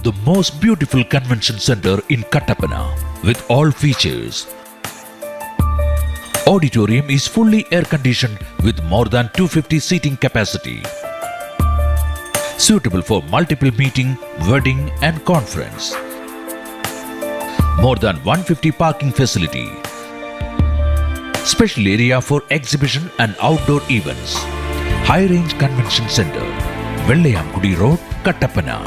the most beautiful convention center in Kattappana with all features. Auditorium is fully air conditioned with more than 250 seating capacity. Suitable for multiple meeting, wedding and conference. More than 150 parking facility. Special area for exhibition and outdoor events. High range convention center. Vellayamkudi Road, Kattappana.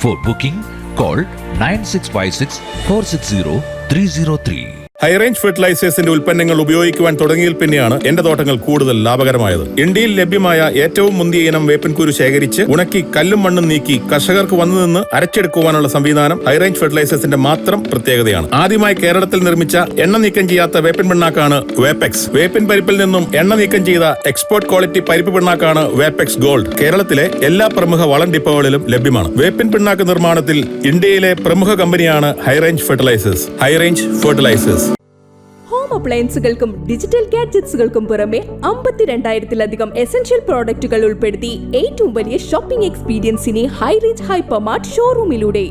For booking, call 9656 460 303. High range ഫെർട്ടിലൈസേഴ്സിന്റെ ഉൽപ്പന്നങ്ങൾ ഉപയോഗിക്കുവാൻ തുടങ്ങിയതിൽ പിന്നെയാണ് എന്റെ തോട്ടങ്ങൾ കൂടുതൽ ലാഭകരമായത്. ഇന്ത്യയിൽ ലഭ്യമായ ഏറ്റവും മുന്തിയ ഇനം വേപ്പിൻകുരു ശേഖരിച്ച് ഉണക്കി കല്ലും മണ്ണും നീക്കി കർഷകർക്ക് വന്നു നിന്ന് അരച്ചെടുക്കുവാനുള്ള സംവിധാനം ഹൈറേഞ്ച് ഫെർട്ടിലൈസേഴ്സിന്റെ മാത്രം പ്രത്യേകതയാണ്. ആദ്യമായി കേരളത്തിൽ നിർമ്മിച്ച എണ്ണ നീക്കം ചെയ്യാത്ത വേപ്പിൻ പിണ്ണാക്കാണ് വേപ്പെക്സ്. വേപ്പിൻ പരിപ്പിൽ നിന്നും എണ്ണ നീക്കം ചെയ്ത എക്സ്പോർട്ട് ക്വാളിറ്റി പരിപ്പ് പിണ്ണാക്കാണ് വേപ്പെക്സ് ഗോൾഡ്. കേരളത്തിലെ എല്ലാ പ്രമുഖ വളം ഡിപ്പോകളിലും ലഭ്യമാണ്. വേപ്പിൻ പിണ്ണാക്ക് നിർമ്മാണത്തിൽ ഇന്ത്യയിലെ പ്രമുഖ കമ്പനിയാണ് high range fertilisers. High range fertilisers. Home അപ്ലയൻസുകൾക്കും ഡിജിറ്റൽ ഗാഡ്ജറ്റ്സുകൾക്കും പുറമെ 52,000-ലധികം എസൻഷ്യൽ പ്രോഡക്റ്റുകൾ ഉൾപ്പെടുത്തി ഏറ്റവും വലിയ ഷോപ്പിംഗ് എക്സ്പീരിയൻസിനെ ഹൈറേഞ്ച് ഹൈപ്പർമാർട്ട് ഷോറൂമിലൂടെ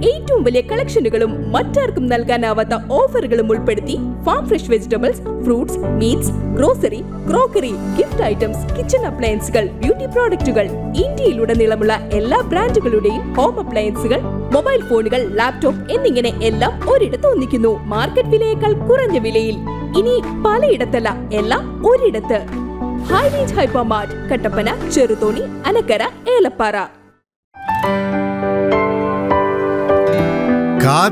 ഏറ്റവും വലിയ കളക്ഷനുകളും മറ്റാർക്കും നൽകാനാവാത്ത ഓഫറുകളും ഉൾപ്പെടുത്തി farm fresh vegetables, fruits, meats, grocery, crockery, gift items, kitchen അപ്ലയൻസുകൾ, ബ്യൂട്ടി പ്രോഡക്റ്റുകൾ, ഇന്ത്യയിലുടനീളമുള്ള എല്ലാ ബ്രാൻഡുകളുടെയും ഹോം അപ്ലയൻസുകൾ, മൊബൈൽ ഫോണുകൾ, ലാപ്ടോപ്പ് എന്നിങ്ങനെ എല്ലാം ഒരിടത്ത് ഒന്നിക്കുന്നു. മാർക്കറ്റ് വിലയേക്കാൾ കുറഞ്ഞ വിലയിൽ. ഇനി പലയിടത്തല്ല, എല്ലാം ഒരിടത്ത്. High range hypermart, Kattappana, Cheruthoni, Anakkara, Elappara.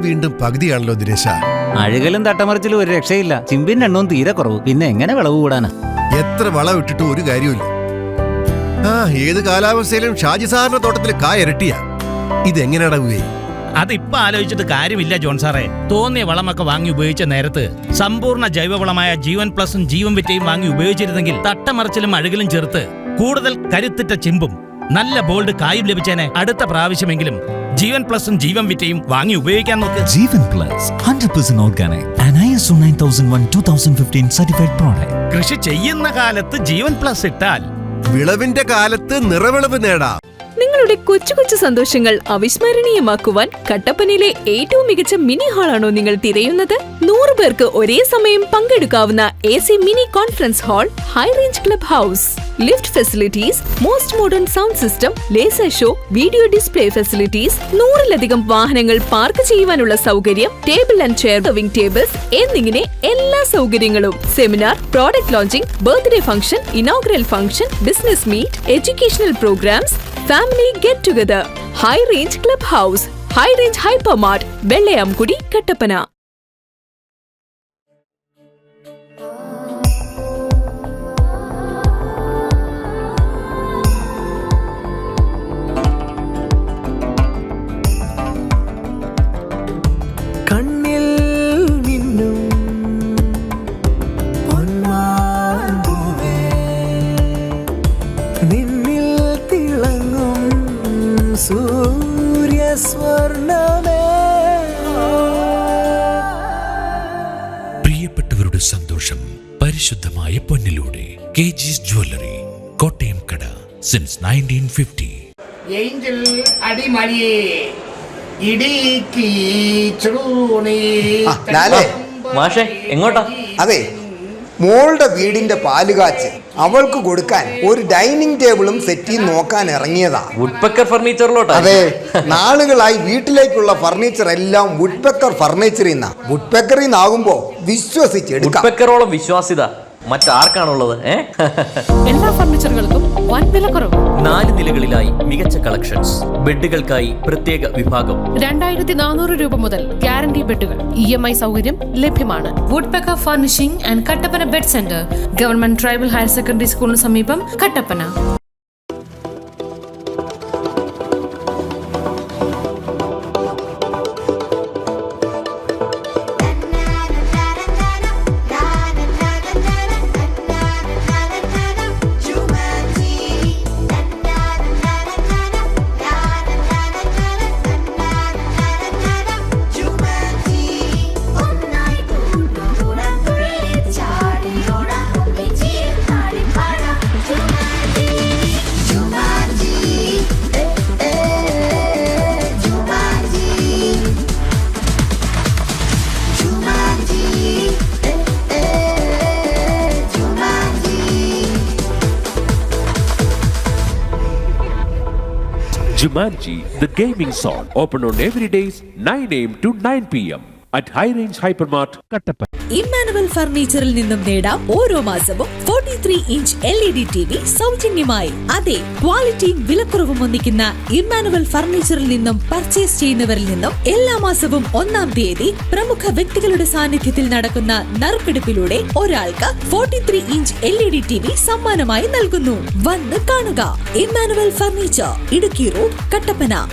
വീണ്ടും പകുതിയാണല്ലോ ദിനേശ. അഴുകലും തട്ടമറിച്ചിലും ഒരു രക്ഷയില്ല. ചിമ്പിന്റെ എണ്ണവും തീരെ കുറവ്. പിന്നെ എങ്ങനെ വിളവ് കൂടാനാ? എത്ര വളം ഇട്ടിട്ടും ഒരു കാര്യമില്ല. ഏത് കാലാവസ്ഥയിലും ഷാജി സാറിന്റെ തോട്ടത്തിൽ കായ ഇരട്ടിയാ. ഇതെങ്ങനെയാടാവുകയെ? അതിപ്പോ ആലോചിച്ചിട്ട് കാര്യമില്ല ജോൺ സാറേ. തോന്നിയ വളമൊക്കെ വാങ്ങി ഉപയോഗിച്ച നേരത്ത് സമ്പൂർണ്ണ ജൈവവളമായ ജീവൻ പ്ലസും ജീവൻ വിറ്റയും വാങ്ങി ഉപയോഗിച്ചിരുന്നെങ്കിൽ തട്ടമറിച്ചിലും അഴുകലും ചേർത്ത് കൂടുതൽ കരുത്തിട്ട ചിമ്പും നല്ല ബോൾഡ് കായും ലഭിച്ചേനെ. അടുത്ത പ്രാവശ്യമെങ്കിലും ജീവൻ പ്ലസും ജീവൻ വിറ്റയും വാങ്ങി ഉപയോഗിക്കാൻ നോക്ക്. Jeevan plus 100% organic and ISO 9001:2015 certified product. കൃഷി ചെയ്യുന്ന കാലത്ത് ജീവൻ പ്ലസ് ഇട്ടാൽ വിളവിന്റെ കാലത്ത് നിറവിളവ് നേടാം. നിങ്ങളുടെ കൊച്ചു കൊച്ചു സന്തോഷങ്ങൾ അവിസ്മരണീയമാക്കുവാൻ കട്ടപ്പനയിലെ ഏറ്റവും മികച്ച മിനി ഹാളാണോ നിങ്ങൾ തിരയുന്നത്? 100 പേർക്ക് ഒരേ സമയം പങ്കെടുക്കാവുന്ന AC mini conference hall, high range club house, lift facilities, most modern sound system, laser show, video display facilities, 100-ലധികം വാഹനങ്ങൾ പാർക്ക് ചെയ്യുവാനുള്ള സൗകര്യം, table and chair, serving tables എന്നിങ്ങനെ എല്ലാ സൗകര്യങ്ങളും. Seminar, product launching, birthday function, inaugural function, business meet, educational programmes, family get together. High range club house, high range hypermart, Vellayamkudi, Kattappana. കണ്ണിൽ നിന്നും പൊന്മാമ്പൂവേ, നിന്നിൽ തിളങ്ങും സൂര്യസ്വർണ്ണമേ. പ്രിയപ്പെട്ടവരുടെ സന്തോഷം പരിശുദ്ധമായ പൊന്നിലൂടെ. KG's ജ്വല്ലറി, കോട്ടയം കട, സിൻസ് 1950. ഏഞ്ചൽ അടിമരിയേ മാഷേ എങ്ങോട്ടാ? അതെ, മോളുടെ വീടിന്റെ പാലുകാച്ച് അവൾക്ക് കൊടുക്കാൻ ഒരു ഡൈനിങ് ടേബിളും സെറ്റി നോക്കാൻ ഇറങ്ങിയതാ. വുഡ്പെക്കർ ഫർണിച്ചറിലോട്ടാ? അതെ, നാളുകളായി വീട്ടിലേക്കുള്ള ഫർണിച്ചർ എല്ലാം വുഡ്പെക്കർ ഫർണിച്ചറിൽ നിന്നാ. വുഡ്പെക്കറിൽ നിന്നാകുമ്പോ വിശ്വസിച്ചെടുക്കാം. വുഡ്പെക്കറോളം വിശ്വാസ്യത മറ്റാർക്കാണുള്ളത്? എല്ലാ ഫർണിച്ചറുകൾക്കും വൻ വിലക്കുറവ്. 4 നിലകളിലായി മികച്ച കളക്ഷൻസ്. ബെഡുകൾക്കായി പ്രത്യേക വിഭാഗം. 2400 രൂപ മുതൽ ഗ്യാരണ്ടി ബെഡുകൾ. EMI സൗകര്യം ലഭ്യമാണ്. Woodpecker furnishing and Kattappana bed centre, government tribal higher secondary സ്കൂളിന് സമീപം, Kattappana. Jumanji, the gaming zone, open on every days 9 a.m. to 9 p.m. at High Range Hypermart, Kattappa. Emmanuel ഫർണിച്ചറിൽ നിന്നും നേടാം ഓരോ മാസവും 43-ഇഞ്ച് LED TV സൗജന്യമായി. അതെ, ക്വാളിറ്റിയും വിലക്കുറവും ഒന്നിക്കുന്ന ഇമ്മാനുവൽ ഫർണിച്ചറിൽ നിന്നും പർച്ചേസ് ചെയ്യുന്നവരിൽ നിന്നും എല്ലാ മാസവും 1-ാം തീയതി പ്രമുഖ വ്യക്തികളുടെ സാന്നിധ്യത്തിൽ നടക്കുന്ന നറുക്കെടുപ്പിലൂടെ ഒരാൾക്ക് 43-ഇഞ്ച് LED TV സമ്മാനമായി നൽകുന്നു. വന്ന് കാണുക. Emmanuel furniture, Idukki road, Kattappana.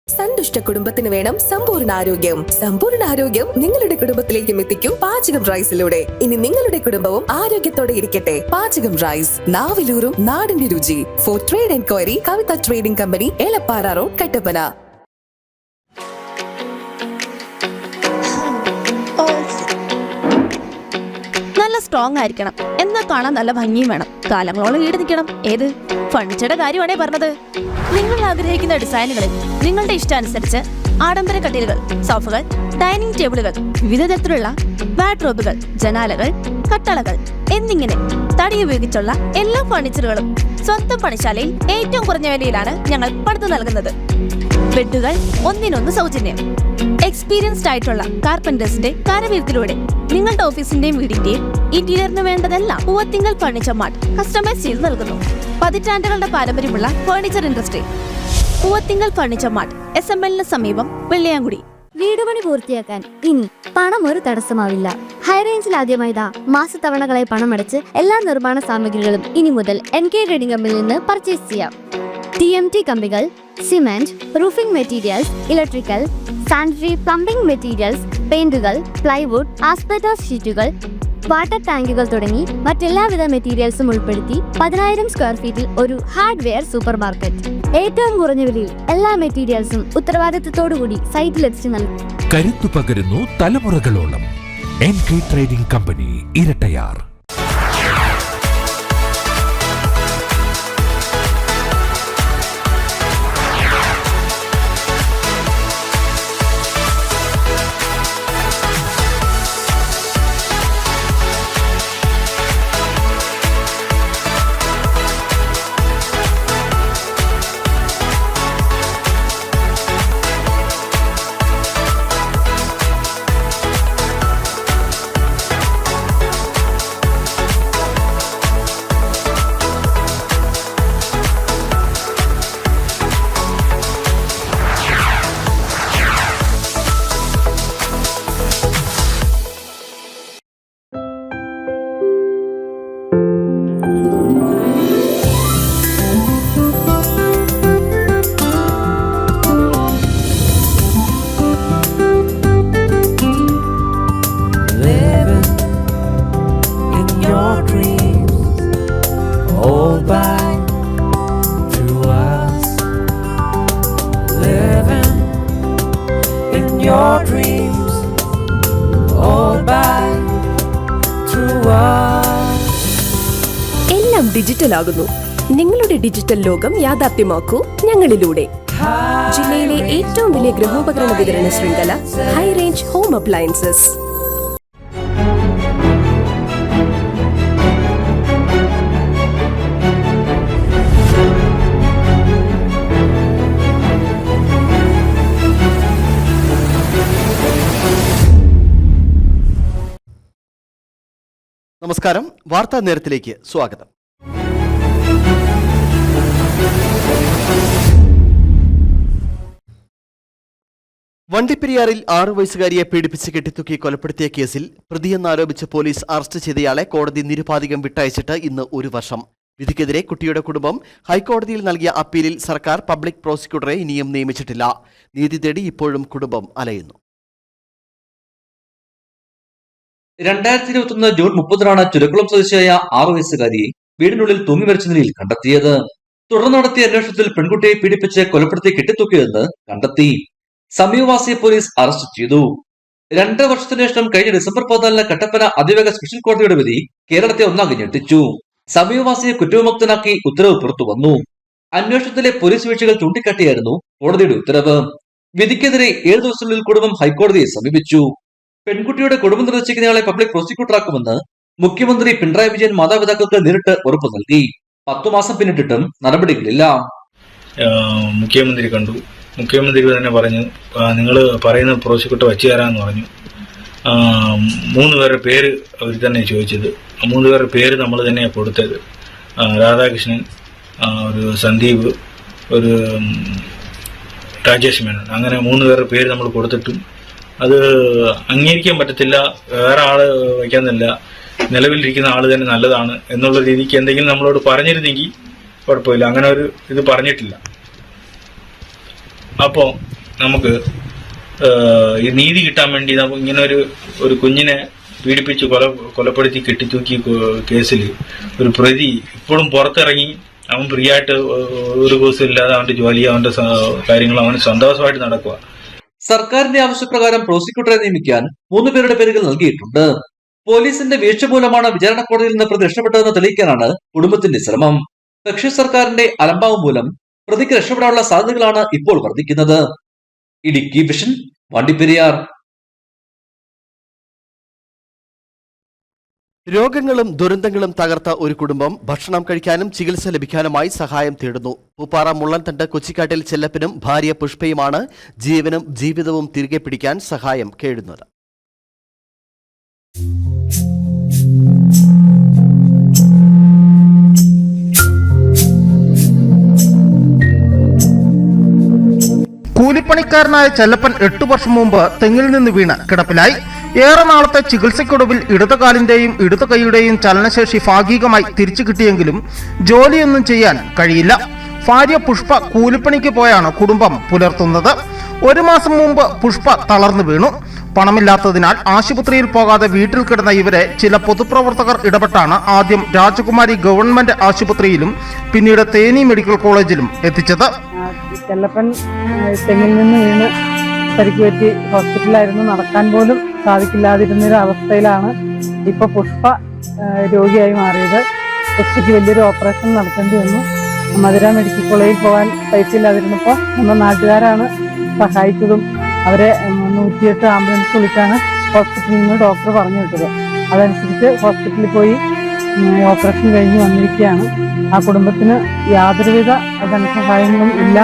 സന്തുഷ്ട കുടുംബത്തിന് വേണം സമ്പൂർണ്ണ ആരോഗ്യം. സമ്പൂർണ്ണ ആരോഗ്യം നിങ്ങളുടെ കുടുംബത്തിലേക്കും എത്തിക്കും പാചകം റൈസിലൂടെ. ഇനി നിങ്ങളുടെ കുടുംബവും ആരോഗ്യത്തോടെ ഇരിക്കട്ടെ. പാചകം റൈസ്, നാവിലൂറും നാടിന്റെ രുചി. For trade enquiry, Kavitha trading company, Elappara road, Kattappana. നല്ല സ്ട്രോങ് ആയിരിക്കണം, എന്നാൽ കാണാൻ നല്ല ഭംഗിയും വേണം. കാലങ്ങളോളം ഈട് നിൽക്കണം. ഏത് ഫർണിച്ചറുടെ കാര്യമാണേ പറഞ്ഞത്. നിങ്ങൾ ആഗ്രഹിക്കുന്ന ഡിസൈനുകളിൽ നിങ്ങളുടെ ഇഷ്ടാനുസരിച്ച് ആഡംബര കട്ടിലുകൾ, സോഫകൾ, ഡൈനിങ് ടേബിളുകൾ, വിവിധ തരത്തിലുള്ള വാർഡ്രോബുകൾ, ജനാലകൾ, കട്ടളകൾ എന്നിങ്ങനെ തടി ഉപയോഗിച്ചുള്ള എല്ലാ ഫർണിച്ചറുകളും സ്വന്തം പണിശാലയിൽ ഏറ്റവും കുറഞ്ഞ വിലയിലാണ് ഞങ്ങൾ പണിതു നൽകുന്നത്. ബെഡുകൾ ഒന്നിനൊന്ന് സൗജന്യം. എക്സ്പീരിയൻസ്ഡ് ആയിട്ടുള്ള കാർപ്പന്റേഴ്സിന്റെ കരവിരുത്തിലൂടെ നിങ്ങളുടെ ഓഫീസിന്റെയും വീടിന്റെയും ഇന്റീരിയറിന് വേണ്ടതെല്ലാം പൂവത്തിങ്കൽ ഫർണിച്ചർ മാർട്ട് കസ്റ്റമൈസ് ചെയ്ത് നൽകുന്നു. പതിറ്റാണ്ടുകളുടെ പാരമ്പര്യമുള്ള furniture industry. Poovathinkal furniture mart, SML-ന് സമീപം, വെള്ളിയാങ്കുടി. വീടുപണി പൂർത്തിയാക്കാൻ ഇനി പണം ഒരു തടസ്സമാവില്ല. ഹൈറേഞ്ചിൽ ആദ്യമായിതാ മാസത്തവണകളായി പണമടച്ച് എല്ലാ നിർമ്മാണ സാമഗ്രികളും ഇനി മുതൽ NK ട്രേഡിംഗ് കമ്പനിയിൽ നിന്ന് പർച്ചേസ് ചെയ്യാം. TMT കമ്പികൾ, cement, roofing materials, electrical, sanitary, plumbing materials, പെയിന്റുകൾ, പ്ലൈവുഡ്, ആസ്പെറ്റോസ് ഷീറ്റുകൾ, വാട്ടർ ടാങ്കുകൾ തുടങ്ങി മറ്റെല്ലാവിധ മെറ്റീരിയൽസും ഉൾപ്പെടുത്തി 10,000 സ്ക്വയർ ഫീറ്റിൽ ഒരു ഹാർഡ്വെയർ സൂപ്പർ മാർക്കറ്റ്. ഏറ്റവും കുറഞ്ഞ വിലയിൽ എല്ലാ മെറ്റീരിയൽസും ഉത്തരവാദിത്തത്തോടുകൂടി സൈറ്റിലെത്തിച്ച് നൽകും. കരുത്തു പകരുന്നു തലമുറകളോളം. NK trading company, Irattayar. എല്ലാം ഡിജിറ്റൽ ആകുന്നു. നിങ്ങളുടെ ഡിജിറ്റൽ ലോകം യാഥാർത്ഥ്യമാക്കൂ ഞങ്ങളിലൂടെ. ജില്ലയിലെ ഏറ്റവും വലിയ ഗൃഹോപകരണ വിതരണ ശൃംഖല ഹൈ റേഞ്ച് ഹോം അപ്ലയൻസസ്. നമസ്കാരം, വാർത്താ നേരത്തിലേക്ക് സ്വാഗതം. വണ്ടിപ്പെരിയാറിൽ 6 വയസ്സുകാരിയെ പീഡിപ്പിച്ച് കെട്ടിത്തൂക്കി കൊലപ്പെടുത്തിയ കേസിൽ പ്രതിയെന്നാരോപിച്ച് പോലീസ് അറസ്റ്റ് ചെയ്തയാളെ കോടതി നിരുപാധികം വിട്ടയച്ചിട്ട് ഇന്ന് 1 വർഷം. വിധിക്കെതിരെ കുട്ടിയുടെ കുടുംബം ഹൈക്കോടതിയിൽ നൽകിയ അപ്പീലിൽ സർക്കാർ പബ്ലിക് പ്രോസിക്യൂട്ടറെ ഇനിയും നിയമിച്ചിട്ടില്ല. നീതി തേടി ഇപ്പോഴും കുടുംബം അലയുന്നു. 2021 ജൂൺ 30 ചുരക്കുളം സ്വദേശിയായ 6 വയസ്സുകാരിയെ വീടിനുള്ളിൽ തൂങ്ങി മരിച്ച നിലയിൽ കണ്ടെത്തിയത്. തുടർന്ന് നടത്തിയ അന്വേഷണത്തിൽ പെൺകുട്ടിയെ പീഡിപ്പിച്ച് കൊലപ്പെടുത്തി കെട്ടിത്തൂക്കിയതെന്ന് കണ്ടെത്തി. സമീപവാസിയെ പോലീസ് അറസ്റ്റ് ചെയ്തു. 2 വർഷത്തിന് ശേഷം കഴിഞ്ഞ ഡിസംബർ 14 കട്ടപ്പന അതിവേഗ സ്പെഷ്യൽ കോടതിയുടെ വിധി കേരളത്തെ ഒന്നാകെ ഞെട്ടിച്ചു. സമീപവാസിയെ കുറ്റവിമുക്തനാക്കി ഉത്തരവ് പുറത്തു വന്നു. അന്വേഷണത്തിലെ പോലീസ് വീഴ്ചകൾ ചൂണ്ടിക്കാട്ടിയായിരുന്നു കോടതിയുടെ ഉത്തരവ്. വിധിക്കെതിരെ 7 ദിവസത്തിനുള്ളിൽ കുടുംബം ഹൈക്കോടതിയെ സമീപിച്ചു. പെൺകുട്ടിയുടെ കുടുംബം നിർദ്ദേശിക്കുന്നയാളെ പബ്ലിക് പ്രോസിക്യൂട്ടറാക്കുമെന്ന് മുഖ്യമന്ത്രി പിണറായി വിജയൻ മാതാപിതാക്കൾക്ക് നേരിട്ട് ഉറപ്പു നൽകി. 10 മാസം പിന്നിട്ടിട്ടും നടപടികളില്ല. മുഖ്യമന്ത്രി കണ്ടു. മുഖ്യമന്ത്രി തന്നെ പറഞ്ഞു, നിങ്ങൾ പറയുന്ന പ്രോസിക്യൂട്ടർ വച്ചു തരാമെന്ന് പറഞ്ഞു. 3 പേരുടെ പേര് അവർ തന്നെ ചോദിച്ചത്. 3 പേരുടെ പേര് നമ്മൾ തന്നെയാണ് കൊടുത്തത്. രാധാകൃഷ്ണൻ, ഒരു സന്ദീപ്, ഒരു രാജേഷ് മേനോൻ, അങ്ങനെ 3 പേരുടെ പേര് നമ്മൾ കൊടുത്തിട്ടും അത് അംഗീകരിക്കാൻ പറ്റത്തില്ല. വേറെ ആള് വയ്ക്കാന്നില്ല, നിലവിലിരിക്കുന്ന ആള് തന്നെ നല്ലതാണ് എന്നുള്ള രീതിക്ക് എന്തെങ്കിലും നമ്മളോട് പറഞ്ഞിരുന്നെങ്കിൽ കുഴപ്പമില്ല. അങ്ങനെ ഒരു ഇത് പറഞ്ഞിട്ടില്ല. അപ്പോൾ നമുക്ക് ഈ നീതി കിട്ടാൻ വേണ്ടി നമുക്ക് ഇങ്ങനെ ഒരു കുഞ്ഞിനെ പീഡിപ്പിച്ച് കൊലപ്പെടുത്തി കെട്ടിത്തൂക്കി കേസിൽ ഒരു പ്രതി ഇപ്പോഴും പുറത്തിറങ്ങി അവൻ ഫ്രീ ആയിട്ട് ഒരു കേസും ഇല്ലാതെ അവന്റെ ജോലി, അവന്റെ കാര്യങ്ങൾ അവന് സന്തോഷമായിട്ട് നടക്കുക. സർക്കാരിന്റെ ആവശ്യപ്രകാരം പ്രോസിക്യൂട്ടറെ നിയമിക്കാൻ 3 പേരുടെ പേരുകൾ നൽകിയിട്ടുണ്ട്. പോലീസിന്റെ വീഴ്ച മൂലമാണ് വിചാരണ കോടതിയിൽ നിന്ന് പ്രതി രക്ഷപ്പെട്ടതെന്ന് തെളിയിക്കാനാണ് കുടുംബത്തിന്റെ ശ്രമം. പക്ഷേ സർക്കാരിന്റെ അലംഭാവം മൂലം പ്രതിക്ക് രക്ഷപ്പെടാനുള്ള സാധ്യതകളാണ് ഇപ്പോൾ വർദ്ധിക്കുന്നത്. ഇടുക്കി വിഷൻ, വണ്ടിപ്പെരിയാർ. രോഗങ്ങളും ദുരന്തങ്ങളും തകർത്ത ഒരു കുടുംബം ഭക്ഷണം കഴിക്കാനും ചികിത്സ ലഭിക്കാനുമായി സഹായം തേടുന്നു. പൂപ്പാറ മുള്ളൻതണ്ട് കൊച്ചിക്കാട്ടിൽ ചെല്ലപ്പനും ഭാര്യ പുഷ്പയുമാണ് ജീവനും ജീവിതവും തിരികെ പിടിക്കാൻ സഹായം കേഴുന്നത്. കൂലിപ്പണിക്കാരനായ ചെല്ലപ്പൻ 8 വർഷം മുമ്പ് തെങ്ങിൽ നിന്ന് വീണ് കിടപ്പിലായി. ഏറെ നാളത്തെ ചികിത്സയ്ക്കൊടുവിൽ ഇടതുകാലിന്റെയും ഇടതു കൈയുടെയും ചലനശേഷി ഭാഗികമായി തിരിച്ചു കിട്ടിയെങ്കിലും ജോലിയൊന്നും ചെയ്യാൻ കഴിയില്ല. ഭാര്യ പുഷ്പ കൂലിപ്പണിക്ക് പോയാണ് കുടുംബം പുലർത്തുന്നത്. 1 മാസം മുമ്പ് പുഷ്പ തളർന്നു വീണു. പണമില്ലാത്തതിനാൽ ആശുപത്രിയിൽ പോകാതെ വീട്ടിൽ കിടന്ന ഇവരെ ചില പൊതുപ്രവർത്തകർ ഇടപെട്ടാണ് ആദ്യം രാജകുമാരി ഗവൺമെന്റ് ആശുപത്രിയിലും പിന്നീട് തേനി മെഡിക്കൽ കോളേജിലും എത്തിച്ചത്. ചെല്ലപ്പൻ തെങ്ങിൽ നിന്ന് വീണ് പരിക്ക് പറ്റി ഹോസ്പിറ്റലായിരുന്നു. നടക്കാൻ പോലും സാധിക്കില്ലാതിരുന്നൊരു അവസ്ഥയിലാണ് ഇപ്പൊ പുഷ്പ രോഗിയായി മാറിയത്. പുഷ്പയ്ക്ക് വലിയൊരു ഓപ്പറേഷൻ നടത്തേണ്ടി വന്നു. മധുര മെഡിക്കൽ കോളേജിൽ പോകാൻ പൈസ ഇല്ലാതിരുന്നപ്പോൾ നമ്മുടെ നാട്ടുകാരാണ് സഹായിച്ചതും. അവരെ 108 ആംബുലൻസ് വിളിച്ചാണ് ഹോസ്പിറ്റലിൽ നിന്ന് ഡോക്ടർ പറഞ്ഞു വിട്ടത്. അതനുസരിച്ച് ഹോസ്പിറ്റലിൽ പോയി ഓപ്പറേഷൻ കഴിഞ്ഞ് വന്നിരിക്കുകയാണ്. ആ കുടുംബത്തിന് യാതൊരുവിധ ധനസഹായങ്ങളും ഇല്ല.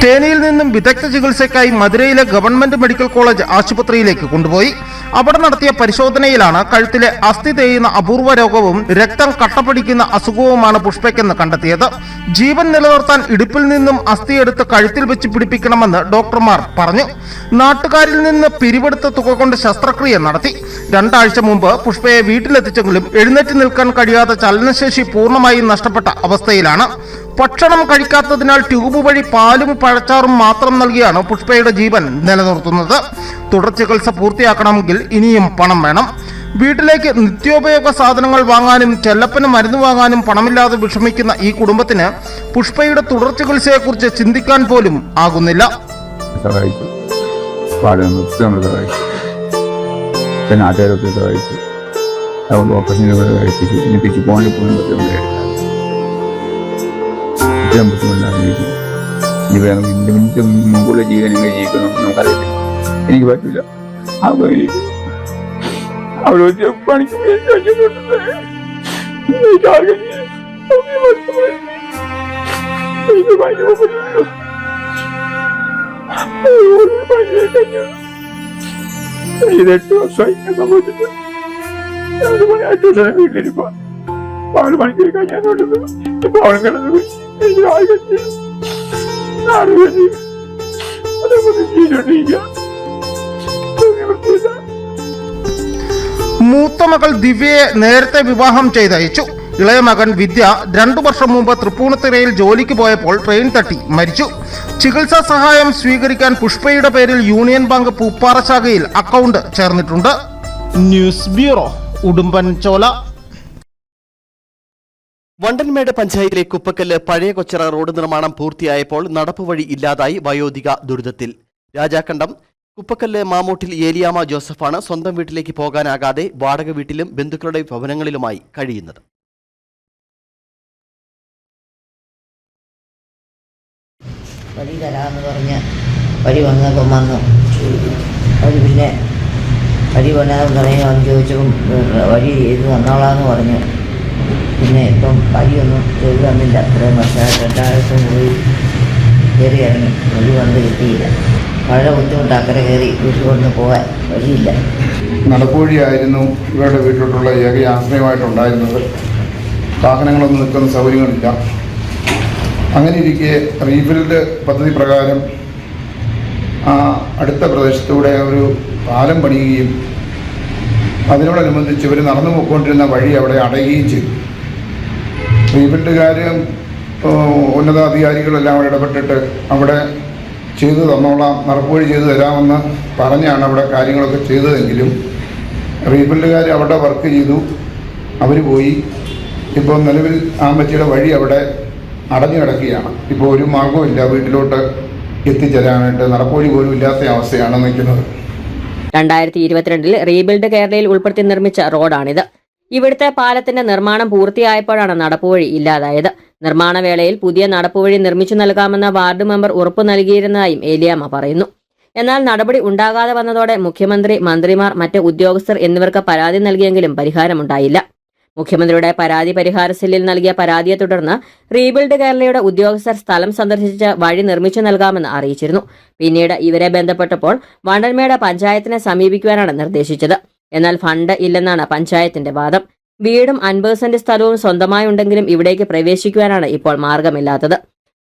തേനിയിൽ നിന്നും വിദഗ്ധ ചികിത്സയ്ക്കായി മധുരയിലെ ഗവൺമെന്റ് മെഡിക്കൽ കോളേജ് ആശുപത്രിയിലേക്ക് കൊണ്ടുപോയി. അവിടെ നടത്തിയ പരിശോധനയിലാണ് കഴുത്തിലെ അസ്ഥി തേയുന്ന അപൂർവ രോഗവും രക്തം കട്ടപിടിക്കുന്ന അസുഖവുമാണ് പുഷ്പയ്ക്കെന്ന് കണ്ടെത്തിയത്. ജീവൻ നിലനിർത്താൻ ഇടുപ്പിൽ നിന്നും അസ്ഥിയെടുത്ത് കഴുത്തിൽ വെച്ച് പിടിപ്പിക്കണമെന്ന് ഡോക്ടർമാർ പറഞ്ഞു. നാട്ടുകാരിൽ നിന്ന് പിരിവെടുത്ത തുക കൊണ്ട് ശസ്ത്രക്രിയ നടത്തി. 2 ആഴ്ച മുമ്പ് പുഷ്പയെ വീട്ടിലെത്തിച്ചെങ്കിലും എഴുന്നേറ്റ് നിൽക്കാൻ കഴിയാതെ ചലനശേഷി പൂർണ്ണമായും നഷ്ടപ്പെട്ട അവസ്ഥയിലാണ്. ഭക്ഷണം കഴിക്കാത്തതിനാൽ ട്യൂബ് വഴി പാലും പഴച്ചാറും മാത്രം നൽകിയാണ് പുഷ്പയുടെ ജീവൻ നിലനിർത്തുന്നത്. തുടർ ചികിത്സ പൂർത്തിയാക്കണമെങ്കിൽ ഇനിയും പണം വേണം. വീട്ടിലേക്ക് നിത്യോപയോഗ സാധനങ്ങൾ വാങ്ങാനും ചെല്ലപ്പന് മരുന്ന് വാങ്ങാനും പണമില്ലാതെ വിഷമിക്കുന്ന ഈ കുടുംബത്തിന് പുഷ്പയുടെ തുടർ ചികിത്സയെക്കുറിച്ച് ചിന്തിക്കാൻ പോലും ആകുന്നില്ല. മുമ്പുള്ള ജീവൻ എങ്ങനെ ജീവിക്കണം നമുക്കറിയത്തില്ല. എനിക്ക് പറ്റില്ല. അവിടെ പണിക്ക് ഇത് 8 വർഷമായി സംഭവിച്ചിട്ട്. 8 വർഷം വീട്ടിലിരിപ്പ 4 മണിക്കൂർ കഴിഞ്ഞാൽ ഇപ്പൊ അവനും കിടന്നു പോയി. മൂത്ത മകൾ ദിവ്യയെ നേരത്തെ വിവാഹം ചെയ്തയച്ചു. ഇളയ മകൻ വിദ്യ 2 വർഷം മുമ്പ് തൃപ്പൂണിത്തുറയിൽ ജോലിക്ക് പോയപ്പോൾ ട്രെയിൻ തട്ടി മരിച്ചു. ചികിത്സാ സഹായം സ്വീകരിക്കാൻ പുഷ്പയുടെ പേരിൽ യൂണിയൻ ബാങ്ക് പൂപ്പാറ ശാഖയിൽ അക്കൗണ്ട് ചേർന്നിട്ടുണ്ട്. News bureau Udumbanchola. വണ്ടൻമേട് പഞ്ചായത്തിലെ കുപ്പക്കല്ല് പഴയ കൊച്ചറ റോഡ് നിർമ്മാണം പൂർത്തിയായപ്പോൾ നടപ്പുവഴി ഇല്ലാതായി വയോധിക ദുരിതത്തിൽ. രാജാക്കണ്ടം കുപ്പക്കല്ല് മാമൂട്ടിൽ ഏലിയാമ്മ ജോസഫാണ് സ്വന്തം വീട്ടിലേക്ക് പോകാനാകാതെ വാടക വീട്ടിലും ബന്ധുക്കളുടെ ഭവനങ്ങളിലുമായി കഴിയുന്നത്. വഴി തരാമെന്ന് പറഞ്ഞ് വഴി വന്നപ്പം വന്നു അവർ പിന്നെ വഴി വരാമെന്ന് പറഞ്ഞ് അവൻ ചോദിച്ചപ്പം വഴി ചെയ്ത് തന്നോളാന്ന് പറഞ്ഞു. പിന്നെ ഇപ്പം വഴിയൊന്നും ചെയ്തു തന്നില്ല. അത്രയും വർഷമായിട്ട് 2 ദിവസം പോയി കയറി ഇറങ്ങി വഴി വന്ന് കിട്ടിയില്ല. വളരെ ബുദ്ധിമുട്ട് അക്കരെ കയറി വീട്ടിൽ കൊണ്ട് പോകാൻ വഴിയില്ല. നടപ്പുവഴിയായിരുന്നു ഇവരുടെ വീട്ടിലോട്ടുള്ള ഏക ആശ്രയമായിട്ടുണ്ടായിരുന്നത്. വാഹനങ്ങളൊന്നും നിൽക്കുന്ന സൗകര്യങ്ങളില്ല. അങ്ങനെ ഇരിക്കെ റീബിൽഡ് പദ്ധതി പ്രകാരം അടുത്ത പ്രദേശത്തൂടെ ഒരു പാലം പണിയുകയും അതിനോടനുബന്ധിച്ച് ഇവർ നടന്നു പോയിക്കൊണ്ടിരുന്ന വഴി അവിടെ അടയുകയും ചെയ്തു. റീബിൽഡുകാരും ഉന്നതാധികാരികളെല്ലാം അവിടെ ഇടപെട്ടിട്ട് അവിടെ ചെയ്തു തന്നോളാം, നടപ്പുവഴി ചെയ്തു തരാമെന്ന് പറഞ്ഞാണ് അവിടെ കാര്യങ്ങളൊക്കെ ചെയ്തതെങ്കിലും റീബിൽഡുകാർ അവിടെ വർക്ക് ചെയ്തു, അവർ പോയി. ഇപ്പോൾ നിലവിൽ ആമ്പച്ചിയുടെ വഴി അവിടെ അടഞ്ഞു കിടക്കുകയാണ്. ഇപ്പോൾ ഒരു മാർഗവുമില്ല വീട്ടിലോട്ട് എത്തിച്ചേരാനായിട്ട്. നടപ്പുവഴി പോലും ഇല്ലാത്ത അവസ്ഥയാണ് നിൽക്കുന്നത്. 2022 റീബിൽഡ് കേരളയിൽ ഉൾപ്പെടുത്തി നിർമ്മിച്ച റോഡാണിത്. ഇവിടുത്തെ പാലത്തിന്റെ നിർമ്മാണം പൂർത്തിയായപ്പോഴാണ് നടപ്പുവഴി ഇല്ലാതായത്. നിർമ്മാണ വേളയിൽ പുതിയ നടപ്പുവഴി നിർമ്മിച്ചു നൽകാമെന്ന വാർഡ് മെമ്പർ ഉറപ്പു നൽകിയിരുന്നതായും ഏലിയാമ്മ പറയുന്നു. എന്നാൽ നടപടി ഉണ്ടാകാതെ വന്നതോടെ മുഖ്യമന്ത്രി, മന്ത്രിമാർ, മറ്റ് ഉദ്യോഗസ്ഥർ എന്നിവർക്ക് പരാതി നൽകിയെങ്കിലും പരിഹാരമുണ്ടായില്ല. മുഖ്യമന്ത്രിയുടെ പരാതി പരിഹാര സെല്ലിൽ നൽകിയ പരാതിയെ തുടർന്ന് റീബിൽഡ് കേരളയുടെ ഉദ്യോഗസ്ഥർ സ്ഥലം സന്ദർശിച്ച് വഴി നിർമ്മിച്ചു നൽകാമെന്ന് അറിയിച്ചിരുന്നു. പിന്നീട് ഇവരെ ബന്ധപ്പെട്ടപ്പോൾ വണ്ടൻമേട് പഞ്ചായത്തിനെ സമീപിക്കുവാനാണ് നിർദ്ദേശിച്ചത്. എന്നാൽ ഫണ്ട് ഇല്ലെന്നാണ് പഞ്ചായത്തിന്റെ വാദം. വീടും 50 സെന്റ് സ്ഥലവും സ്വന്തമായി ഉണ്ടെങ്കിലും ഇവിടേക്ക് പ്രവേശിക്കുവാനാണ് ഇപ്പോൾ മാർഗമില്ലാത്തത്.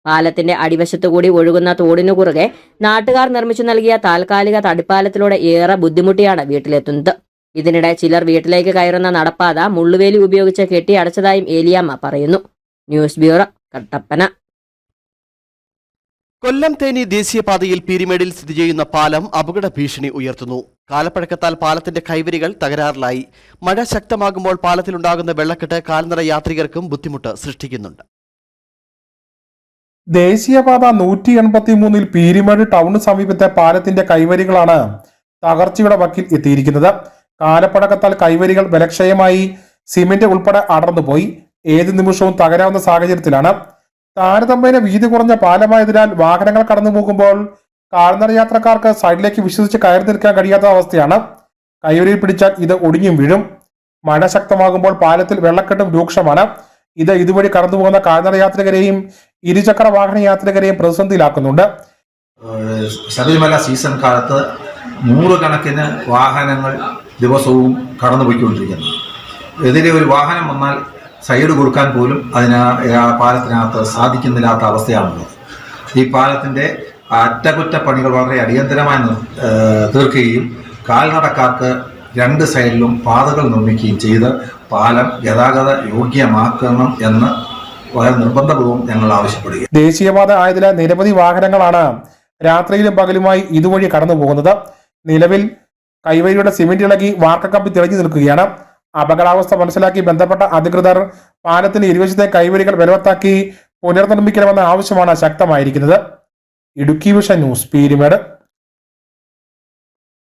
പാലത്തിന്റെ അടിവശത്തുകൂടി ഒഴുകുന്ന തോടിനു കുറുകെ നാട്ടുകാർ നിർമ്മിച്ചു നൽകിയ താൽക്കാലിക തടിപ്പാലത്തിലൂടെ ഏറെ ബുദ്ധിമുട്ടിയാണ് വീട്ടിലെത്തുന്നത്. ഇതിനിടെ ചിലർ വീട്ടിലേക്ക് കയറുന്ന നടപ്പാത മുള്ളുവേലി ഉപയോഗിച്ച് കെട്ടി അടച്ചതായും ഏലിയാമ്മ പറയുന്നു. News bureau, Kattappana. കൊല്ലം തേനി ദേശീയപാതയിൽ പീരിമേടിൽ സ്ഥിതി ചെയ്യുന്ന പാലം അപകട ഭീഷണി ഉയർത്തുന്നു. കാലപ്പഴക്കത്താൽ പാലത്തിന്റെ കൈവരികൾ തകരാറിലായി. മഴ ശക്തമാകുമ്പോൾ പാലത്തിലുണ്ടാകുന്ന വെള്ളക്കെട്ട് കാൽനട യാത്രികർക്കും ബുദ്ധിമുട്ട് സൃഷ്ടിക്കുന്നുണ്ട്. ദേശീയപാത 183 പീരിമേട് ടൗണിന് സമീപത്തെ പാലത്തിന്റെ കൈവരികളാണ് തകർച്ചയുടെ വക്കിൽ എത്തിയിരിക്കുന്നത്. കാലപ്പഴക്കത്താൽ കൈവരികൾ ബലക്ഷയമായി സിമന്റ് ഉൾപ്പെടെ അടർന്നുപോയി. ഏത് നിമിഷവും തകരാവുന്ന സാഹചര്യത്തിലാണ്. താരതമ്യേന വീതി കുറഞ്ഞ പാലമായതിനാൽ വാഹനങ്ങൾ കടന്നു പോകുമ്പോൾ കാൽനട യാത്രക്കാർക്ക് സൈഡിലേക്ക് വിശ്വസിച്ച് കയറി നിൽക്കാൻ കഴിയാത്ത അവസ്ഥയാണ്. കൈവരിയിൽ പിടിച്ചാൽ ഇത് ഒടിഞ്ഞും വീഴും. മഴ ശക്തമാകുമ്പോൾ പാലത്തിൽ വെള്ളക്കെട്ടും രൂക്ഷമാണ്. ഇത് ഇതുവഴി കടന്നുപോകുന്ന കാൽനട യാത്രികരെയും ഇരുചക്ര വാഹന യാത്രികരെയും പ്രതിസന്ധിയിലാക്കുന്നുണ്ട്. ശബരിമല സീസൺ കാലത്ത് 100 കണക്കിന് വാഹനങ്ങൾ ദിവസവും കടന്നുപോയിക്കൊണ്ടിരിക്കുന്നു. എതിരെ ഒരു വാഹനം വന്നാൽ സൈഡ് കൊടുക്കാൻ പോലും പാലത്തിനകത്ത് സാധിക്കുന്നില്ലാത്ത അവസ്ഥയാണുള്ളത്. ഈ പാലത്തിൻ്റെ അറ്റകുറ്റപ്പണികൾ വളരെ അടിയന്തരമായി തീർക്കുകയും കാൽനടക്കാർക്ക് 2 സൈഡിലും പാതകൾ നിർമ്മിക്കുകയും ചെയ്ത് പാലം ഗതാഗത യോഗ്യമാക്കണം എന്ന് വളരെ നിർബന്ധപൂർവ്വം ഞങ്ങൾ ആവശ്യപ്പെടുക. ദേശീയപാത ആയതിനാൽ നിരവധി വാഹനങ്ങളാണ് രാത്രിയിലും പകലുമായി ഇതുവഴി കടന്നു പോകുന്നത്. നിലവിൽ കൈവരിയുടെ സിമന്റ് ഇളകി വാർക്കക്കമ്പി തെളിഞ്ഞു നിൽക്കുകയാണ്. അപകടാവസ്ഥ മനസ്സിലാക്കി ബന്ധപ്പെട്ട അധികൃതർ പാലത്തിന് ഇരുവശത്തെ കൈവരികൾ ബലവത്താക്കി പുനർനിർമ്മിക്കണമെന്ന ആവശ്യമാണ് ശക്തമായിരിക്കുന്നത്. Idukki vision news, Peermade.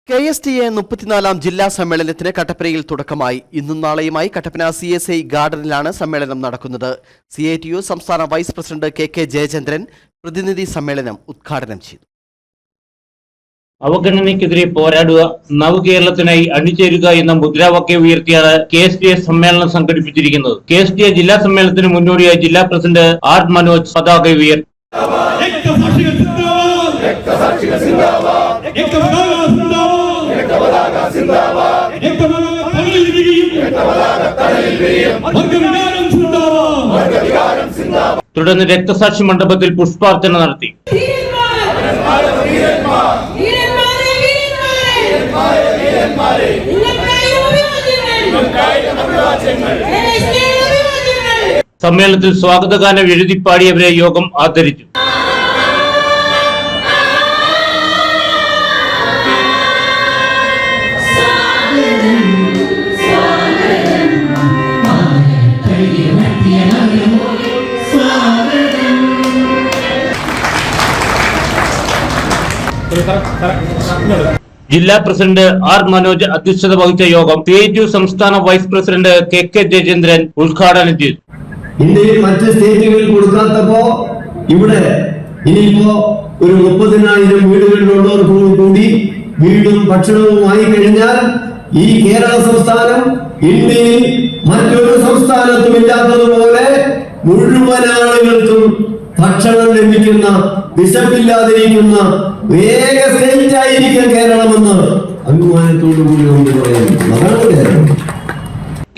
KSTA 34 ജില്ലാ സമ്മേളനത്തിന് കട്ടപ്പനയിൽ തുടക്കമായി. ഇന്നും നാളെയുമായി കട്ടപ്പന CSI ഗാർഡനിലാണ് സമ്മേളനം നടക്കുന്നത്. CITU സംസ്ഥാന വൈസ് പ്രസിഡന്റ് KK ജയചന്ദ്രൻ പ്രതിനിധി സമ്മേളനം ഉദ്ഘാടനം ചെയ്തു. അവഗണനയ്ക്കെതിരെ പോരാടുക, നവകേരളത്തിനായി അണിചേരുക എന്ന മുദ്രാവാക്യം ഉയർത്തിയാണ് KSTA സമ്മേളനം സംഘടിപ്പിച്ചിരിക്കുന്നത്. KSTA ജില്ലാ സമ്മേളനത്തിന് മുന്നോടിയായി ജില്ലാ പ്രസിഡന്റ് R മനോജ് പതാക ഉയർത്തി. തുടർന്ന് രക്തസാക്ഷി മണ്ഡപത്തിൽ പുഷ്പാർച്ചന നടത്തി. സമ്മേളനത്തിൽ സ്വാഗതഗാനം എഴുതിപ്പാടിയവരെ യോഗം ആദരിച്ചു. ജില്ലാ പ്രസിഡന്റ് ആർ മനോജ് അധ്യക്ഷത വഹിച്ച യോഗം PITU സംസ്ഥാന വൈസ് പ്രസിഡന്റ് KK ജയചന്ദ്രൻ ഉദ്ഘാടനം ചെയ്തു. ഇന്ത്യയിൽ മറ്റ് സ്റ്റേറ്റുകളിൽ കൊടുക്കാത്തപ്പോ ഇവിടെ ഇനിയിപ്പോ ഒരു 30,000 വീടുകളിലുള്ളവർക്ക് കൂടി വീടും ഭക്ഷണവും ആയി കഴിഞ്ഞാൽ ഈ കേരള സംസ്ഥാനം ഇന്ത്യയിൽ മറ്റൊരു സംസ്ഥാനത്തും ഇല്ലാത്തതുപോലെ മുഴുവൻ ആളുകൾക്കും ഭക്ഷണം ലഭിക്കുന്ന, വിശപ്പില്ലാതിരിക്കുന്ന ഏക സ്റ്റേറ്റ് ആയിരിക്കും കേരളമെന്ന് അഭിമാനത്തോടു കൂടി നമുക്ക് പറയാം.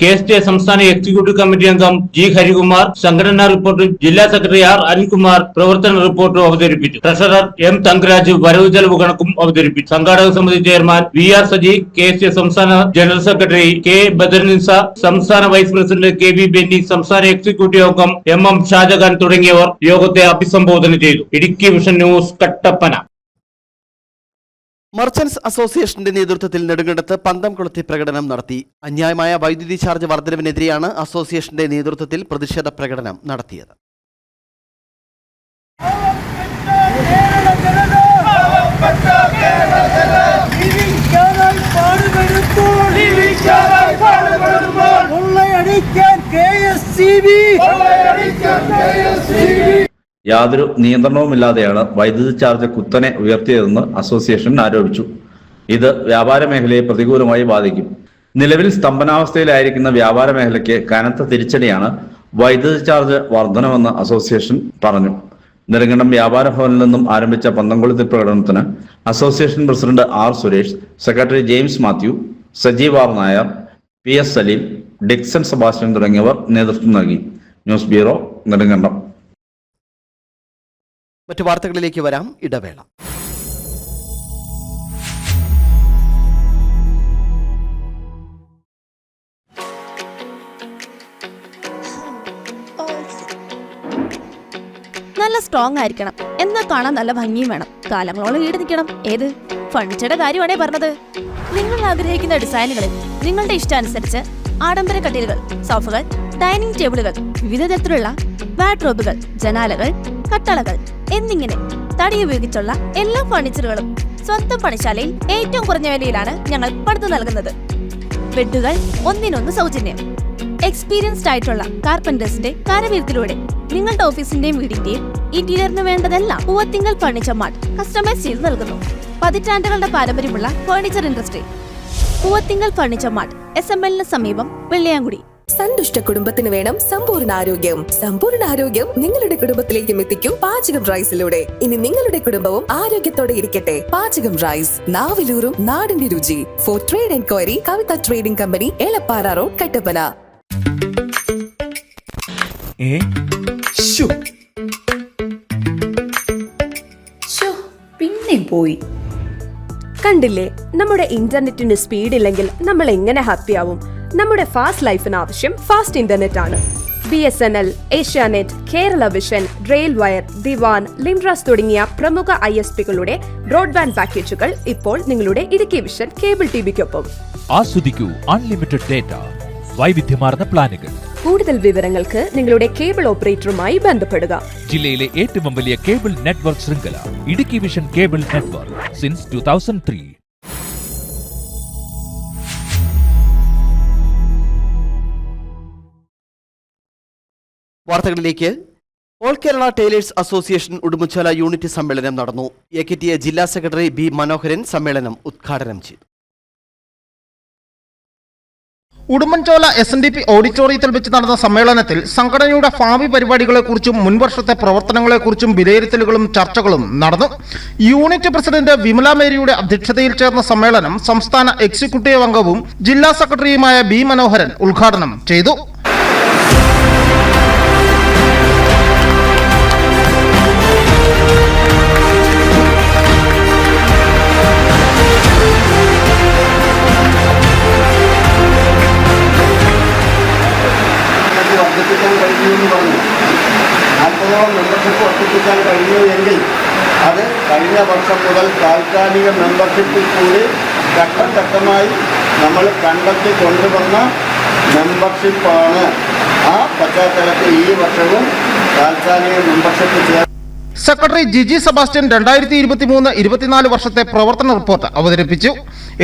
KSDA സംസ്ഥാന എക്സിക്യൂട്ടീവ് കമ്മിറ്റി അംഗം G ഹരികുമാർ സംഘടനാ റിപ്പോർട്ട്, ജില്ലാ സെക്രട്ടറി R അനിൽകുമാർ പ്രവർത്തന റിപ്പോർട്ട് അവതരിപ്പിച്ചു. ട്രഷറർ M തങ്കരാജ് വരവ് ചെലവ് കണക്കും അവതരിപ്പിച്ചു. സംഘാടക സമിതി ചെയർമാൻ VR സജി, KSDA സംസ്ഥാന ജനറൽ സെക്രട്ടറി K ബദർനിസ, സംസ്ഥാന വൈസ് പ്രസിഡന്റ് KB ബെന്നി, സംസ്ഥാന എക്സിക്യൂട്ടീവ് അംഗം MM ഷാജഹാൻ തുടങ്ങിയവർ യോഗത്തെ അഭിസംബോധന ചെയ്തു. Idukki vision news, Kattappana. Merchants അസോസിയേഷന്റെ നേതൃത്വത്തിൽ നെടുങ്കണ്ടത്ത് പന്തംകുളത്തെ പ്രകടനം നടത്തി. അന്യായമായ വൈദ്യുതി ചാർജ് വർധനവിനെതിരെയാണ് അസോസിയേഷന്റെ നേതൃത്വത്തിൽ പ്രതിഷേധ പ്രകടനം നടത്തിയത്. യാതൊരു നിയന്ത്രണവുമില്ലാതെയാണ് വൈദ്യുതി ചാർജ് കുത്തനെ ഉയർത്തിയതെന്ന് അസോസിയേഷൻ ആരോപിച്ചു. ഇത് വ്യാപാര മേഖലയെ പ്രതികൂലമായി ബാധിക്കും. നിലവിൽ സ്തംഭനാവസ്ഥയിലായിരിക്കുന്ന വ്യാപാര മേഖലയ്ക്ക് കനത്ത തിരിച്ചടിയാണ് വൈദ്യുതി ചാർജ് വർധനമെന്ന് അസോസിയേഷൻ പറഞ്ഞു. നെടുങ്കണ്ടം വ്യാപാര ഭവനിൽ നിന്നും ആരംഭിച്ച പന്തംകുളത്തെ പ്രകടനത്തിന് association president R Suresh, secretary James Mathew, Sajeev R Nair, PS Saleem, Dixon Sebastian തുടങ്ങിയവർ നേതൃത്വം നൽകി. News bureau, Nedumkandam. മറ്റു വാർത്തകളിലേക്ക് വരാം, ഇടവേള. നല്ല സ്ട്രോങ് ആയിരിക്കണം, എന്നാൽ കാണാൻ നല്ല ഭംഗിയും വേണം. കാലങ്ങളോളം ഈട് നിൽക്കണം. ഏത് ഫർണിച്ചറുടെ കാര്യമാണേ പറഞ്ഞത്. നിങ്ങൾ ആഗ്രഹിക്കുന്ന ഡിസൈനുകളിൽ നിങ്ങളുടെ ഇഷ്ടാനുസരിച്ച് ആഡംബര കട്ടിലുകൾ, സോഫകൾ, ഡൈനിങ് ടേബിളുകൾ, വിവിധ തരത്തിലുള്ള വാർഡ്രോബുകൾ, ജനാലകൾ, കട്ടളകൾ എന്നിങ്ങനെ തടി ഉപയോഗിച്ചുള്ള എല്ലാ ഫർണിച്ചറുകളും സ്വന്തം പണിശാലയിൽ ഏറ്റവും കുറഞ്ഞ വിലയിലാണ് ഞങ്ങൾ പണിതു നൽകുന്നത്. ബെഡുകൾ ഒന്നിനൊന്ന് സൗജന്യം. എക്സ്പീരിയൻസ്ഡ് ആയിട്ടുള്ള കാർപ്പന്റേഴ്സിന്റെ കരവിരുത്തിലൂടെ നിങ്ങളുടെ ഓഫീസിന്റെയും വീടിന്റെയും ഇന്റീരിയറിന് വേണ്ടതെല്ലാം പൂവത്തിങ്കൽ ഫർണിച്ചർ മാർട്ട് കസ്റ്റമൈസ് ചെയ്ത് നൽകുന്നു. പതിറ്റാണ്ടുകളുടെ പാരമ്പര്യമുള്ള furniture industry. Poovathinkal furniture mart, SML സമീപം, വെള്ളിയാങ്കുടി. സന്തുഷ്ട കുടുംബത്തിന് വേണം സമ്പൂർണ്ണ ആരോഗ്യം. സമ്പൂർണ്ണ ആരോഗ്യം നിങ്ങളുടെ കുടുംബത്തിലേക്കും എത്തിക്കും പാചകം റൈസിലൂടെ. ഇനി നിങ്ങളുടെ കുടുംബവും ആരോഗ്യത്തോടെ ഇരിക്കട്ടെ. പാചകം റൈസ്, നാവിലൂറും നാടിന്റെ രുചി. For trade enquiry, Kavitha trading company, Elappara road, Kattappana. പിന്നെ പോയി കണ്ടില്ലേ, നമ്മുടെ ഇന്റർനെറ്റിന് സ്പീഡ് ഇല്ലെങ്കിൽ നമ്മൾ എങ്ങനെ ഹാപ്പി ആവും? നമ്മുടെ ഫാസ്റ്റ് ലൈഫിന് ആവശ്യം ഫാസ്റ്റ് ഇന്റർനെറ്റ് ആണ്. BSNL, Asianet, Kerala vision, rail wire, Diwan, Limras തുടങ്ങിയ പ്രമുഖ ISPകളുടെ ബ്രോഡ്ബാൻഡ് പാക്കേജുകൾ ഇപ്പോൾ നിങ്ങളുടെ ഇടുക്കി വിഷൻ കേബിൾ TVക്കൊപ്പം. ആസ്വദിക്കൂ അൺലിമിറ്റഡ് ഡേറ്റ, വൈവിധ്യമാർന്ന പ്ലാനുകൾ. കൂടുതൽ വിവരങ്ങൾക്ക് നിങ്ങളുടെ കേബിൾ ഓപ്പറേറ്ററുമായി ബന്ധപ്പെടുക. ജില്ലയിലെ ഏറ്റവും വലിയ കേബിൾ നെറ്റ്വർക്ക് ശൃംഖല Idukki vision cable network since 2003. വാർത്തകളിലേക്ക്. All Kerala tailors association Udumbanchola unit സമ്മേളനം നടന്നു. AKTA ജില്ലാ സെക്രട്ടറി B മനോഹരൻ സമ്മേളനം ഉദ്ഘാടനം ചെയ്തു. ഉടുമ്പൻചോല SNDP ഓഡിറ്റോറിയത്തിൽ വെച്ച് നടന്ന സമ്മേളനത്തിൽ സംഘടനയുടെ ഭാവി പരിപാടികളെക്കുറിച്ചും മുൻവർഷത്തെ പ്രവർത്തനങ്ങളെക്കുറിച്ചും വിലയിരുത്തലുകളും ചർച്ചകളും നടന്നു. യൂണിറ്റ് പ്രസിഡന്റ് വിമല മേരിയുടെ അധ്യക്ഷതയിൽ ചേർന്ന സമ്മേളനം സംസ്ഥാന എക്സിക്യൂട്ടീവ് അംഗവും ജില്ലാ സെക്രട്ടറിയുമായ B മനോഹരൻ ഉദ്ഘാടനം ചെയ്തു. വർദ്ധിപ്പിക്കാൻ കഴിയുമെന്ന് പറഞ്ഞു. 40ഓളം മെമ്പർഷിപ്പ് വർദ്ധിപ്പിക്കാൻ കഴിഞ്ഞു എങ്കിൽ അത് കഴിഞ്ഞ വർഷം മുതൽ താൽക്കാലിക മെമ്പർഷിപ്പിൽ കൂടി ഘട്ടം ഘട്ടമായി നമ്മൾ കണ്ടെത്തി കൊണ്ടുവന്ന മെമ്പർഷിപ്പാണ്. ആ പശ്ചാത്തലത്തിൽ ഈ വർഷവും താൽക്കാലിക മെമ്പർഷിപ്പ് സെക്രട്ടറി ജിജി സെബാസ്റ്റ്യൻ 2023-24 വർഷത്തെ പ്രവർത്തന റിപ്പോർട്ട് അവതരിപ്പിച്ചു.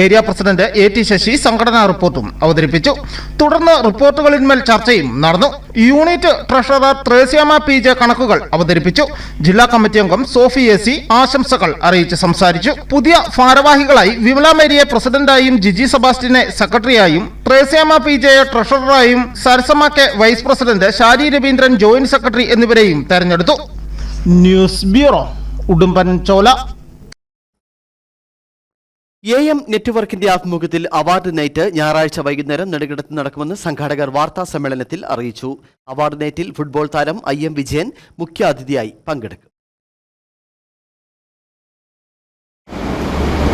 ഏരിയ പ്രസിഡന്റ് AT ശശി സംഘടനാ റിപ്പോർട്ടും അവതരിപ്പിച്ചു. തുടർന്ന് റിപ്പോർട്ടുകളിന്മേൽ ചർച്ചയും നടന്നു. യൂണിറ്റ് ട്രഷറർ ത്രേസ്യാമ PJ കണക്കുകൾ അവതരിപ്പിച്ചു. ജില്ലാ കമ്മിറ്റി അംഗം സോഫി AC ആശംസകൾ അറിയിച്ച് സംസാരിച്ചു. പുതിയ ഭാരവാഹികളായി വിമല മേരിയെ പ്രസിഡന്റായും ജിജി സെബാസ്റ്റ്യനെ സെക്രട്ടറിയായും ത്രേസ്യാമ PJയെ ട്രഷററായും Sarasamma K vice president Shari Raveendran joint secretary എന്നിവരെയും തെരഞ്ഞെടുത്തു. News bureau Udumban Chola. AM നെറ്റ്വർക്കിന്റെ ആഭിമുഖ്യത്തിൽ അവാർഡ് നൈറ്റ് ഞായറാഴ്ച വൈകുന്നേരം നെടുങ്കണ്ടത്ത് നടക്കുമെന്ന് സംഘാടകർ വാർത്താ സമ്മേളനത്തിൽ അറിയിച്ചു. അവാർഡ് നൈറ്റിൽ ഫുട്ബോൾ താരം IM വിജയൻ മുഖ്യാതിഥിയായി പങ്കെടുക്കും.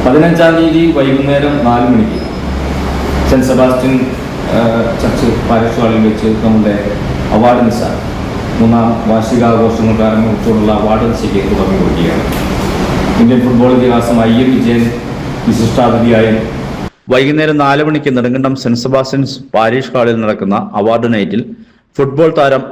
15-ാം തീയതി വൈകുന്നേരം 4 മണിക്ക് സെന്റ് സെബാസ്റ്റ്യൻ ചർച്ച് പാരിഷ് ഹാളിൽ വെച്ച് നമ്മുടെ അവാർഡ് നിശ 3ാം വാർഷികാഘോഷങ്ങൾക്ക് ആരംഭിച്ചുള്ള അവാർഡ് നിശയ്ക്ക് തുടങ്ങി കൊടുക്കുകയാണ്. ഇന്ത്യൻ ഫുട്ബോൾ ഇതിഹാസം IM വിജയൻ വിശിഷ്ടാതിഥിയായി വൈകുന്നേരം 4 മണിക്ക് നെടുങ്കണ്ടം സെന്റ് സെബാസ്റ്റ്യൻസ് പാരിഷ് ഹാളിൽ നടക്കുന്ന അവാർഡ് നൈറ്റിൽ ഫുട്ബോൾ താരം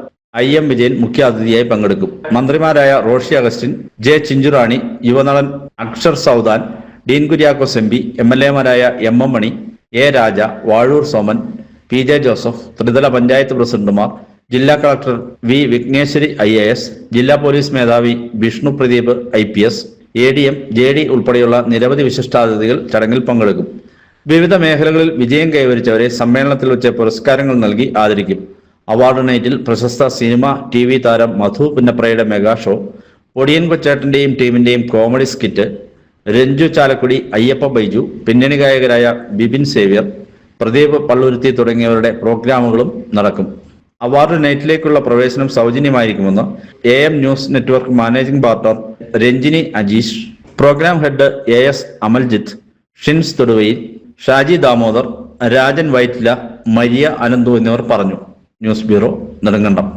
IM വിജയൻ മുഖ്യാതിഥിയായി പങ്കെടുക്കും. മന്ത്രിമാരായ റോഷി അഗസ്റ്റിൻ, J ചിഞ്ചുറാണി, യുവനടൻ അക്ഷർ സൗദാൻ, ഡീൻ കുര്യാക്കോസ് MP, MLA മാരായ MM Mani, A Raja, Vazhoor Soman, PJ Joseph, ത്രിതല പഞ്ചായത്ത് പ്രസിഡന്റുമാർ, ജില്ലാ കളക്ടർ V വിഘ്നേശ്വരി IAS, ജില്ലാ പോലീസ് മേധാവി Vishnu Pradeep IPS, ADM, JD ഉൾപ്പെടെയുള്ള നിരവധി വിശിഷ്ടാതിഥികൾ ചടങ്ങിൽ പങ്കെടുക്കും. വിവിധ മേഖലകളിൽ വിജയം കൈവരിച്ചവരെ സമ്മേളനത്തിൽ വെച്ച് പുരസ്കാരങ്ങൾ നൽകി ആദരിക്കും. അവാർഡ് നൈറ്റിൽ പ്രശസ്ത സിനിമ TV താരം മധു പുന്നപ്രയുടെ മെഗാ ഷോ, ഒടിയൻ കൊച്ചേട്ടന്റെയും ടീമിന്റെയും കോമഡി സ്കിറ്റ്, രഞ്ജു ചാലക്കുടി, അയ്യപ്പ ബൈജു, പിന്നണി ഗായകരായ ബിബിൻ സേവ്യർ, പ്രദീപ് പള്ളുരുത്തി തുടങ്ങിയവരുടെ പ്രോഗ്രാമുകളും നടക്കും. അവാർഡ് നൈറ്റിലേക്കുള്ള പ്രവേശനം സൗജന്യമായിരിക്കുമെന്ന് AM news network managing partner Ranjini Ajeesh, programme head AS Amaljith, Shins Thoduvayil, Shaji Damodar, Rajan Vyttila, Maria Ananthu എന്നിവർ പറഞ്ഞു. News bureau Nedumkandam.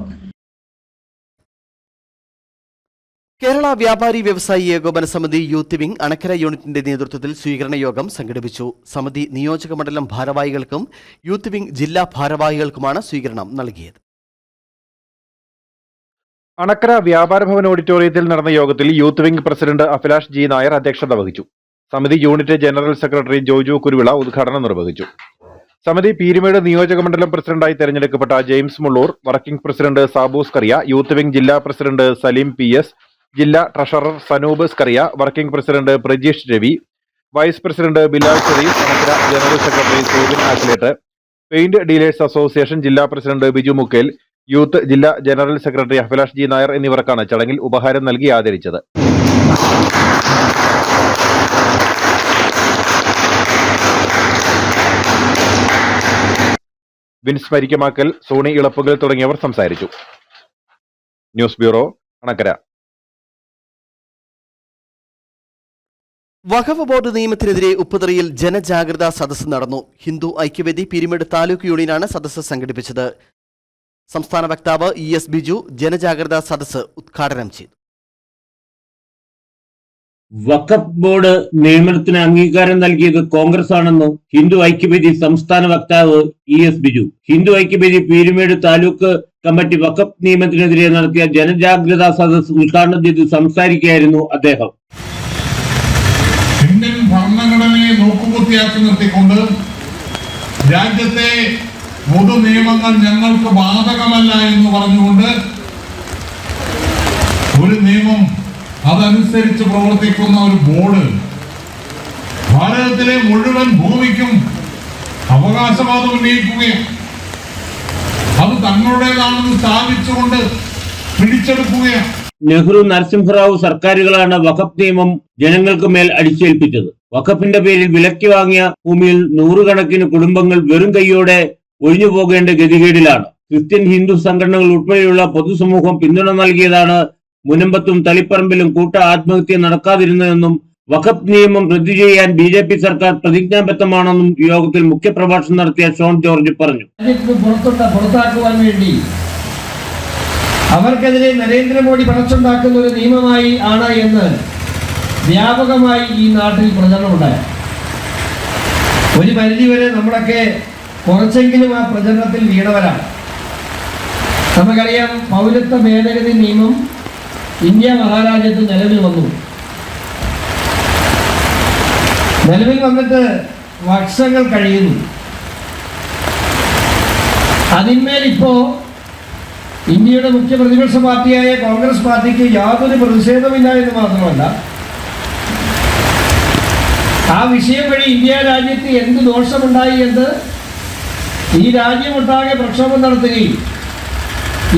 കേരള വ്യാപാരി വ്യവസായി ഏകോപന സമിതി യൂത്ത് വിംഗ് അണക്കര യൂണിറ്റിന്റെ നേതൃത്വത്തിൽ സ്വീകരണ യോഗം സംഘടിപ്പിച്ചു. സമിതി നിയോജക മണ്ഡലം ഭാരവാഹികൾക്കും യൂത്ത് വിംഗ് ജില്ലാ ഭാരവാഹികൾക്കുമാണ് സ്വീകരണം നൽകിയത്. അണക്കര വ്യാപാര ഭവൻ ഓഡിറ്റോറിയത്തിൽ നടന്ന യോഗത്തിൽ youth wing president Abhilash G Nair അധ്യക്ഷത വഹിച്ചു. സമിതി unit general secretary Joju Kuruvila ഉദ്ഘാടനം നിർവഹിച്ചു. സമിതി പീരുമേട് നിയോജക മണ്ഡലം പ്രസിഡന്റായി തെരഞ്ഞെടുക്കപ്പെട്ട James Mullur, working president Saboos Kariya, youth wing ജില്ലാ പ്രസിഡന്റ് സലീം PS, ജില്ലാ treasurer Sanoob Scaria, working president Prajeesh Ravi, vice president Bilal Sherif, Anakkara general secretary Subin Aklet, paint dealers association ജില്ലാ പ്രസിഡന്റ് ബിജു മുക്കേൽ, യൂത്ത് ജില്ലാ general secretary Abhilash G Nair എന്നിവർക്കാണ് ചടങ്ങിൽ ഉപഹാരം നൽകി ആദരിച്ചത്. വിൻസ് മരിക്കമാക്കൽ, സോണി ഇളപ്പുകൽ തുടങ്ങിയവർ സംസാരിച്ചു. News bureau Anakkara. വഖഫ് ബോർഡ് നിയമത്തിനെതിരെ ഉപ്പുതറയിൽ ജനജാഗ്രതാ സദസ്സ് നടന്നു. ഹിന്ദു ഐക്യവേദി പീരുമേട് താലൂക്ക് യൂണിയനാണ് സദസ്സ് സംഘടിപ്പിച്ചത്. സംസ്ഥാന വക്താവ് ES ബിജു ജനജാഗ്രതാ സദസ്സ് ഉദ്ഘാടനം ചെയ്തു. വഖഫ് ബോർഡ് നിയമനത്തിന് അംഗീകാരം നൽകിയത് കോൺഗ്രസ് ആണെന്നും ഹിന്ദു ഐക്യവേദി സംസ്ഥാന വക്താവ് ES ബിജു. ഹിന്ദു ഐക്യവേദി പീരുമേട് താലൂക്ക് കമ്മിറ്റി വഖഫ് നിയമത്തിനെതിരെ നടത്തിയ ജനജാഗ്രതാ സദസ്സ് ഉദ്ഘാടനം ചെയ്ത് സംസാരിക്കുകയായിരുന്നു അദ്ദേഹം. ഇന്ത്യൻ ഭരണഘടനയെ നോക്കുകുത്തിയാക്കി നിർത്തിക്കൊണ്ട് രാജ്യത്തെ പൊതു നിയമങ്ങൾ ഞങ്ങൾക്ക് ബാധകമല്ല എന്ന് പറഞ്ഞുകൊണ്ട് ഒരു നിയമം അതനുസരിച്ച് പ്രവർത്തിക്കുന്ന ഒരു ബോർഡ് ഭാരതത്തിലെ മുഴുവൻ ഭൂമിക്കും അവകാശവാദം ഉന്നയിക്കുകയാണ്. അത് തങ്ങളുടേതാണെന്ന് സ്ഥാപിച്ചുകൊണ്ട് പിടിച്ചെടുക്കുകയാണ്. നെഹ്റു നരസിംഹറാവു സർക്കാരുകളാണ് വഖഫ് നിയമം ജനങ്ങൾക്ക് മേൽ അടിച്ചേൽപ്പിച്ചത്. വഖഫിന്റെ പേരിൽ വിലയ്ക്ക് വാങ്ങിയ ഭൂമിയിൽ നൂറുകണക്കിന് കുടുംബങ്ങൾ വെറും കൈയോടെ ഒഴിഞ്ഞു പോകേണ്ട ഗതികേടിലാണ്. ക്രിസ്ത്യൻ ഹിന്ദു സംഘടനകൾ ഉൾപ്പെടെയുള്ള പൊതുസമൂഹം പിന്തുണ നൽകിയതാണ് മുനമ്പത്തും തളിപ്പറമ്പിലും കൂട്ട ആത്മഹത്യ നടക്കാതിരുന്നതെന്നും വഖഫ് നിയമം റദ്ദു ചെയ്യാൻ BJP സർക്കാർ പ്രതിജ്ഞാബദ്ധമാണെന്നും യോഗത്തിൽ മുഖ്യപ്രഭാഷണം നടത്തിയ ഷോൺ ജോർജ് പറഞ്ഞു. പുറത്താക്കുവാൻ വേണ്ടി അവർക്കെതിരെ നരേന്ദ്രമോദി പണച്ചുണ്ടാക്കുന്ന ഒരു നിയമമായി ആണ് എന്ന് വ്യാപകമായി ഈ നാട്ടിൽ പ്രചരണമുണ്ടായി. ഒരു പരിധിവരെ നമ്മളൊക്കെ കുറച്ചെങ്കിലും ആ പ്രചരണത്തിൽ വീണവരാണ്. നമുക്കറിയാം, പൗരത്വ ഭേദഗതി നിയമം ഇന്ത്യ മഹാരാജ്യത്ത് നിലവിൽ വന്നു. നിലവിൽ വന്നിട്ട് വർഷങ്ങൾ കഴിയുന്നു. അതിന്മേൽ ഇപ്പോ ഇന്ത്യയുടെ മുഖ്യ പ്രതിപക്ഷ പാർട്ടിയായ കോൺഗ്രസ് പാർട്ടിക്ക് യാതൊരു പ്രതിഷേധമില്ല എന്ന് മാത്രമല്ല, ആ വിഷയം വഴി ഇന്ത്യ രാജ്യത്ത് എന്ത് ദോഷമുണ്ടായി എന്ന് ഈ രാജ്യമൊട്ടാകെ പ്രക്ഷോഭം നടത്തുകയും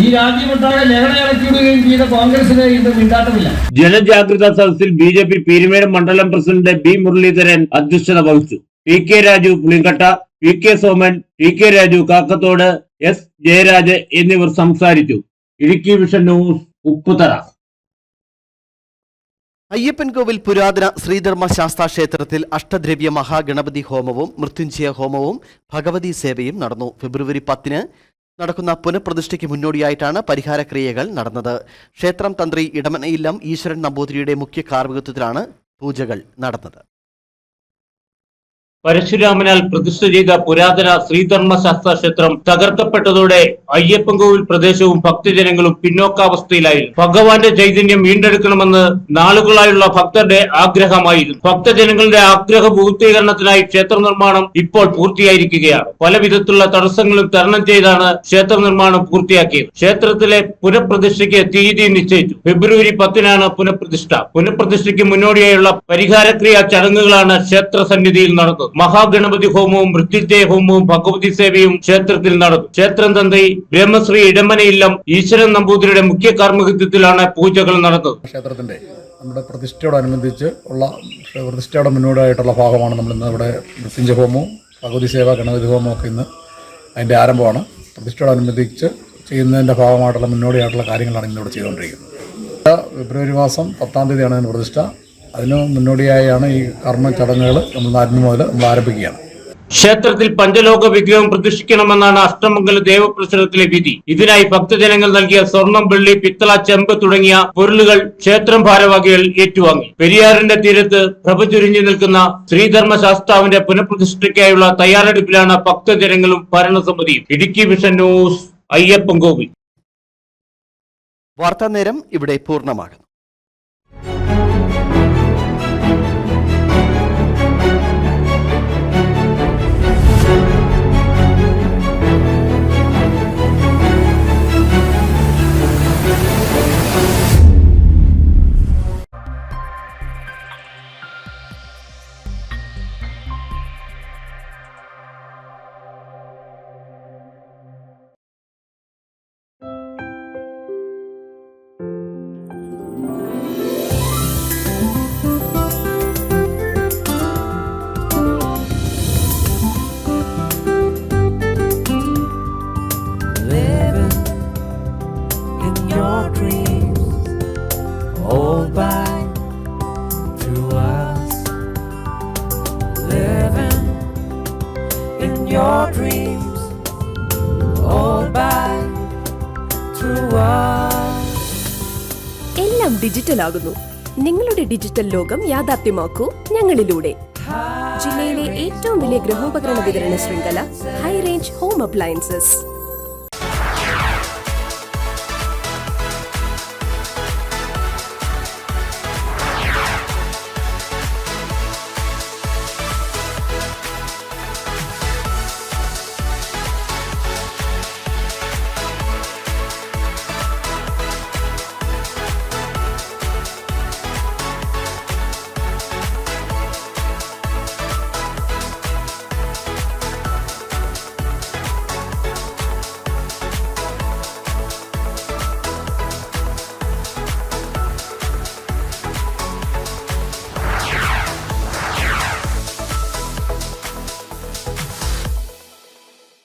ഈ രാജ്യമൊട്ടാകെ ലഹള ഇറക്കിവിടുകയും ചെയ്ത കോൺഗ്രസിന് ഇന്ന് മിണ്ടാട്ടമില്ല. ജനജാഗ്രതാ സദസ്സിൽ ബി.ജെ.പി. പീരുമേട് മണ്ഡലം പ്രസിഡന്റ് ബി മുരളീധരൻ അധ്യക്ഷത വഹിച്ചു. PK. Raju Pulinkatta, PK. Soman, PK. Raju Kakkathodu, S. Jayaraj എന്നിവർ സംസാരിച്ചു. Idukki vision news Upputhara. അയ്യപ്പൻകോവിൽ പുരാതന ശ്രീധർമ്മ ശാസ്താ ക്ഷേത്രത്തിൽ അഷ്ടദ്രവ്യ മഹാഗണപതി ഹോമവും മൃത്യുഞ്ജയ ഹോമവും ഭഗവതി സേവയും നടന്നു. ഫെബ്രുവരി 10 നടക്കുന്ന പുനഃപ്രതിഷ്ഠയ്ക്ക് മുന്നോടിയായിട്ടാണ് പരിഹാരക്രിയകൾ നടന്നത്. ക്ഷേത്രം തന്ത്രി ഇടമനയില്ലം ഈശ്വരൻ നമ്പൂതിരിയുടെ മുഖ്യ കാർമ്മികത്വത്തിലാണ് പൂജകൾ നടന്നത്. പരശുരാമനാൽ പ്രതിഷ്ഠ ചെയ്ത പുരാതന ശ്രീധർമ്മശാസ്ത്ര ക്ഷേത്രം തകർക്കപ്പെട്ടതോടെ അയ്യപ്പൻകോവിൽ പ്രദേശവും ഭക്തജനങ്ങളും പിന്നോക്കാവസ്ഥയിലായിരുന്നു. ഭഗവാന്റെ ചൈതന്യം വീണ്ടെടുക്കണമെന്ന് നാളുകളായുള്ള ഭക്തരുടെ ആഗ്രഹമായിരുന്നു. ഭക്തജനങ്ങളുടെ ആഗ്രഹ പൂർത്തീകരണത്തിനായി ക്ഷേത്ര നിർമ്മാണം ഇപ്പോൾ പൂർത്തിയായിരിക്കുകയാണ്. പല വിധത്തിലുള്ള തടസ്സങ്ങളും തരണം ചെയ്താണ് ക്ഷേത്ര നിർമ്മാണം പൂർത്തിയാക്കിയത്. ക്ഷേത്രത്തിലെ പുനഃപ്രതിഷ്ഠയ്ക്ക് തീയതി നിശ്ചയിച്ചു. ഫെബ്രുവരി 10 പുനഃപ്രതിഷ്ഠ. പുനഃപ്രതിഷ്ഠയ്ക്ക് മുന്നോടിയായുള്ള പരിഹാരക്രിയ ചടങ്ങുകളാണ് ക്ഷേത്ര സന്നിധിയിൽ നടന്നത്. മഹാഗണപതി ഹോമവും മൃത്യുഞ്ജയ ഹോമവും ഭഗവതി സേവയും ക്ഷേത്രത്തിൽ നടന്നു. ക്ഷേത്രം തന്ത്രി ബ്രഹ്മശ്രീ ഇടമനയില്ലം ഈശ്വരൻ നമ്പൂതിരിയുടെ മുഖ്യ കാർമ്മികത്വത്തിലാണ് പൂജകൾ നടന്നത്. ക്ഷേത്രത്തിന്റെ നമ്മുടെ പ്രതിഷ്ഠയോടനുബന്ധിച്ച് ഉള്ള പ്രതിഷ്ഠയുടെ മുന്നോടിയായിട്ടുള്ള ഭാഗമാണ് നമ്മൾ ഇന്ന് ഇവിടെ മൃത്യുഞ്ജയ ഹോമവും ഭഗവതി സേവ ഗണപതി ഹോമവും ഒക്കെ ഇന്ന് അതിന്റെ ആരംഭമാണ്. പ്രതിഷ്ഠയോടനുബന്ധിച്ച് ചെയ്യുന്നതിന്റെ ഭാഗമായിട്ടുള്ള മുന്നോടിയായിട്ടുള്ള കാര്യങ്ങളാണ് ഇന്നിവിടെ ചെയ്തുകൊണ്ടിരിക്കുന്നത്. ഫെബ്രുവരി മാസം 10 തീയതിയാണ് അതിന് പ്രതിഷ്ഠ. അതിന് മുന്നോടിയായാണ് ഈ കർമ്മ ചടങ്ങുകൾ നമ്മൾ 4 മുതൽ നമ്മൾ ആരംഭിക്കുകയാണ്. ക്ഷേത്രത്തിൽ പഞ്ചലോക വിഗ്രഹം പ്രതിഷ്ഠിക്കണമെന്നാണ് അഷ്ടമംഗല ദേവപ്രശ്നത്തിലെ വിധി. ഇതിനായി ഭക്തജനങ്ങൾ നൽകിയ സ്വർണം, വെള്ളി, പിത്തള, ചെമ്പ് തുടങ്ങിയ പൊരുളുകൾ ക്ഷേത്രം ഭാരവാഹികൾ ഏറ്റുവാങ്ങി. പെരിയാറിന്റെ തീരത്ത് പ്രഭ ചുരിഞ്ഞു നിൽക്കുന്ന ശ്രീധർമ്മ ശാസ്താവിന്റെ പുനഃപ്രതിഷ്ഠയ്ക്കായുള്ള തയ്യാറെടുപ്പിലാണ് ഭക്തജനങ്ങളും ഭരണസമിതിയും. Idukki vision news, Ayyappancoil. വാർത്താ നേരം ഇവിടെ പൂർണ്ണമാകുന്നു. എല്ലാം ഡിജിറ്റൽ ആകുന്നു. നിങ്ങളുടെ ഡിജിറ്റൽ ലോകം യാഥാർത്ഥ്യമാക്കൂ ഞങ്ങളിലൂടെ. ജില്ലയിലെ ഏറ്റവും വലിയ ഗൃഹോപകരണ വിതരണ ശൃംഖല ഹൈ റേഞ്ച് ഹോം അപ്ലയൻസസ്.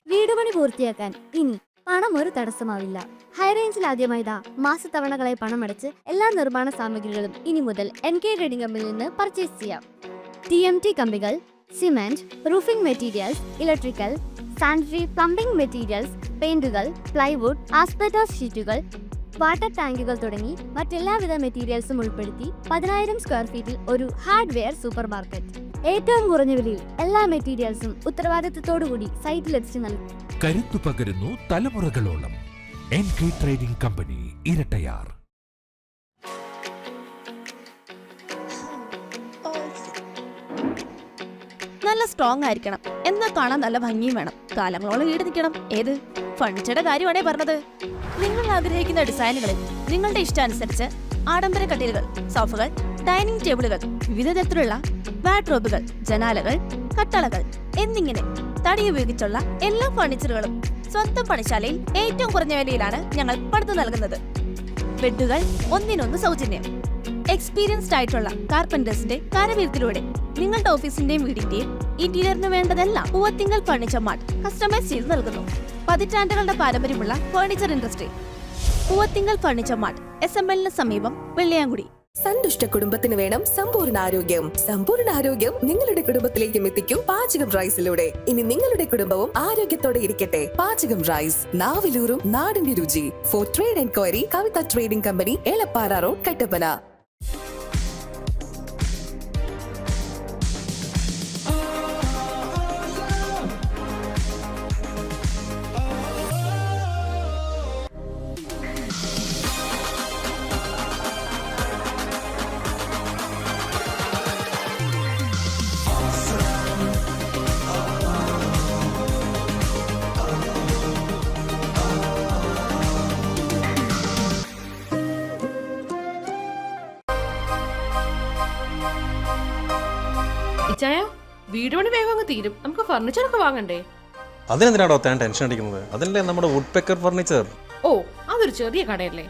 വീടുപണി പൂർത്തിയാക്കാൻ ഇനി പണം ഒരു തടസ്സമാവില്ല. ഹൈറേഞ്ചിൽ ആദ്യമായി മാസത്തവണകളായി പണമടച്ച് എല്ലാ നിർമ്മാണ സാമഗ്രികളും ഇനി മുതൽ NK ട്രേഡിംഗ് കമ്പനിയിൽ നിന്ന് പർച്ചേസ് ചെയ്യാം. TMT കമ്പികൾ, cement, roofing materials, electrical, sanitary, plumbing materials, പെയിന്റുകൾ, പ്ലൈവുഡ്, ആസ്ബെറ്റോസ് ഷീറ്റുകൾ, വാട്ടർ ടാങ്കുകൾ തുടങ്ങി മറ്റെല്ലാവിധ മെറ്റീരിയൽസും ഉൾപ്പെടുത്തി 10,000 സ്ക്വയർ ഫീറ്റിൽ ഒരു ഹാർഡ്വെയർ സൂപ്പർ മാർക്കറ്റ്. ഏറ്റവും കുറഞ്ഞ വിലയിൽ എല്ലാ മെറ്റീരിയൽസും ഉത്തരവാദിത്തത്തോടുകൂടി സൈറ്റിലെത്തിച്ച് നൽകും. കരുത്തു പകരുന്നു തലമുറകളോളം NK ട്രേഡിംഗ് കമ്പനി, ഇരട്ടയാർ. നല്ല സ്ട്രോങ് ആയിരിക്കണം, എന്നാൽ കാണാൻ നല്ല ഭംഗിയും വേണം. കാലങ്ങളോളം ഈട് നിൽക്കണം. ഏത് ഫർണിച്ചറുടെ കാര്യമാണേ പറഞ്ഞത്. നിങ്ങൾ ആഗ്രഹിക്കുന്ന ഡിസൈനുകളിൽ നിങ്ങളുടെ ഇഷ്ടാനുസരിച്ച് ആഡംബര കട്ടിലുകൾ, സോഫകൾ, ഡൈനിങ് ടേബിളുകൾ, വിവിധ തരത്തിലുള്ള വാർഡ്രോബുകൾ, ജനാലകൾ, കട്ടളകൾ എന്നിങ്ങനെ തടി ഉപയോഗിച്ചുള്ള എല്ലാ ഫർണിച്ചറുകളും സ്വന്തം പണിശാലയിൽ ഏറ്റവും കുറഞ്ഞ വിലയിലാണ് ഞങ്ങൾ പണിത് നൽകുന്നത്. ബെഡുകൾ ഒന്നിനൊന്ന് സൗജന്യം. എക്സ്പീരിയൻസ്ഡ് ആയിട്ടുള്ള കാർപ്പന്റേഴ്സിന്റെ കരവിരുത്തിലൂടെ നിങ്ങളുടെ ഓഫീസിന്റെയും വീടിന്റെയും ഇന്റീരിയറിന് വേണ്ടതെല്ലാം പൂവത്തിങ്കൽ ഫർണിച്ചർ മാർട്ട് കസ്റ്റമൈസ് ചെയ്ത് നൽകുന്നു. പതിറ്റാണ്ടുകളുടെ പാരമ്പര്യമുള്ള furniture industry. Poovathinkal furniture mart, SML സമീപം, വെള്ളയാങ്കുടി. സന്തുഷ്ട കുടുംബത്തിന് വേണം സമ്പൂർണ്ണ ആരോഗ്യം. സമ്പൂർണ്ണ ആരോഗ്യം നിങ്ങളുടെ കുടുംബത്തിലേക്കും എത്തിക്കും പാചകം റൈസിലൂടെ. ഇനി നിങ്ങളുടെ കുടുംബവും ആരോഗ്യത്തോടെ ഇരിക്കട്ടെ. പാചകം റൈസ്, നാവിലൂറും നാടിന്റെ രുചി. For trade enquiry, Kavitha trading company, Elappara road, Kattappana. വീട് പണി വേഗം അങ്ങ് തീരും. നമുക്ക് ഫർണിച്ചറൊക്കെ വാങ്ങണ്ടേ? അതിനെന്തിനാണോ താൻ ടെൻഷൻ അടിക്കുന്നത്? അതല്ലേ നമ്മുടെ വുഡ് പെക്കർ ഫർണിച്ചർ. ഓ, അതൊരു ചെറിയ കടയല്ലേ?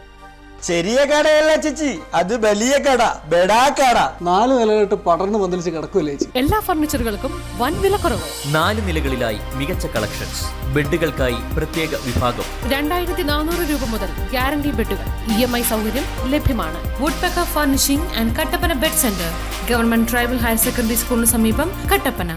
ചെറിയ കടയല്ല ചേച്ചി, അത് വലിയ കട, ബെടാ കട. 4 നിലകളിട്ട് പടർന്നു പന്തലിച്ച് കിടക്കുമല്ലേ ചേച്ചി. എല്ലാ ഫർണിച്ചറുകൾക്കും വൻ വിലക്കുറവ്. 4 നിലകളിലായി മികച്ച കളക്ഷൻസ്. ബെഡുകൾക്കായി പ്രത്യേക വിഭാഗം. 2400 രൂപ മുതൽ ഗ്യാരണ്ടി ബെഡുകൾ. EMI സൗകര്യം ലഭ്യമാണ്. Woodpecker furnishing and Kattappana bed centre, government tribal higher secondary സ്കൂളിന് സമീപം, കട്ടപ്പന.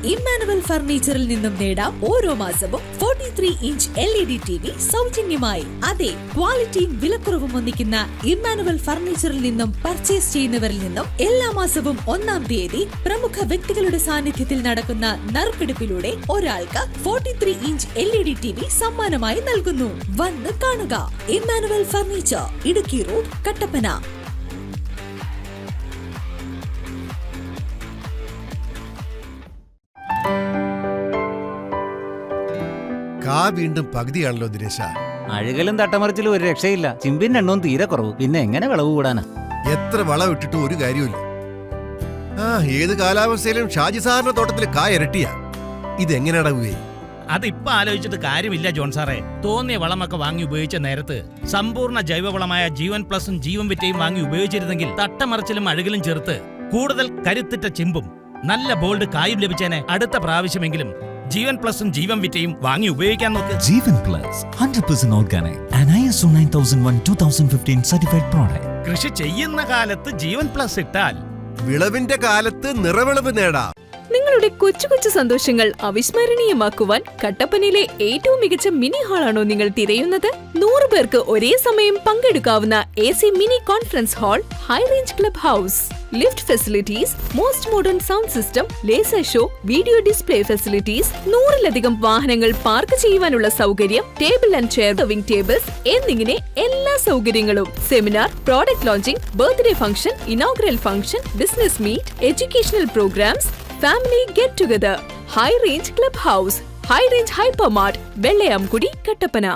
ഇമ്മാനുവൽ ഫർണിച്ചറിൽ നിന്നും നേടാം ഓരോ മാസവും 43 ഇഞ്ച് LED TV സൗജന്യമായി. അതെ, ക്വാളിറ്റിയും വിലക്കുറവും ഒന്നിക്കുന്ന ഇമ്മാനുവൽ ഫർണിച്ചറിൽ നിന്നും പർച്ചേസ് ചെയ്യുന്നവരിൽ നിന്നും എല്ലാ മാസവും 1-ാം തീയതി പ്രമുഖ വ്യക്തികളുടെ സാന്നിധ്യത്തിൽ നടക്കുന്ന നറുക്കെടുപ്പിലൂടെ ഒരാൾക്ക് 43 ഇഞ്ച് LED TV സമ്മാനമായി നൽകുന്നു. വന്ന് കാണുക. Emmanuel furniture, Idukki road, Kattappana. വീണ്ടും പകുതിയാണല്ലോ ദിനേശ. അഴുകലും തട്ടമറിച്ചിലും ഒരു രക്ഷയില്ല. ചിമ്പിന്റെ എണ്ണവും തീരെ കുറവ്. പിന്നെ എങ്ങനെ വിളവ് കൂടാനാ? എത്ര വളം ഇട്ടിട്ടും ഒരു കാര്യമില്ല. ഏത് കാലാവസ്ഥയിലും ഷാജി സാറിന്റെ തോട്ടത്തിൽ കായ ഇരട്ടിയാ. ഇതെങ്ങനെയാണേ? അതിപ്പോ ആലോചിച്ചിട്ട് കാര്യമില്ല ജോൺ സാറേ. തോന്നിയ വളമൊക്കെ വാങ്ങി ഉപയോഗിച്ച നേരത്ത് സമ്പൂർണ്ണ ജൈവവളമായ ജീവൻ പ്ലസും ജീവൻ വിറ്റയും വാങ്ങി ഉപയോഗിച്ചിരുന്നെങ്കിൽ തട്ടമറിച്ചിലും അഴുകലും ചേർത്ത് കൂടുതൽ കരുത്തിട്ട ചിമ്പും നല്ല ബോൾഡ് കായും ലഭിച്ചേനെ. അടുത്ത പ്രാവശ്യമെങ്കിലും ജീവൻ പ്ലസും ജീവൻ വിറ്റയും വാങ്ങി ഉപയോഗിക്കാൻ നോക്ക്. Jeevan plus 100% organic and ISO 9001:2015 certified product. കൃഷി ചെയ്യുന്ന കാലത്ത് ജീവൻ പ്ലസ് ഇട്ടാൽ വിളവിന്റെ കാലത്ത് നിറവിളവ് നേടാം. നിങ്ങളുടെ കൊച്ചു കൊച്ചു സന്തോഷങ്ങൾ അവിസ്മരണീയമാക്കുവാൻ കട്ടപ്പനയിലെ ഏറ്റവും മികച്ച മിനി ഹാളാണോ നിങ്ങൾ തിരയുന്നത്? 100 പേർക്ക് ഒരേ സമയം പങ്കെടുക്കാവുന്ന AC mini conference hall, high range club house, lift facilities, most modern sound system, laser show, video display facilities, 100-ലധികം വാഹനങ്ങൾ പാർക്ക് ചെയ്യുവാനുള്ള സൗകര്യം, table and chair, serving tables എന്നിങ്ങനെ എല്ലാ സൗകര്യങ്ങളും. Seminar, product launching, birthday function, inaugural function, business meet, educational programmes, family get together. High range club house, high range hypermart, Vellayamkudi, Kattappana.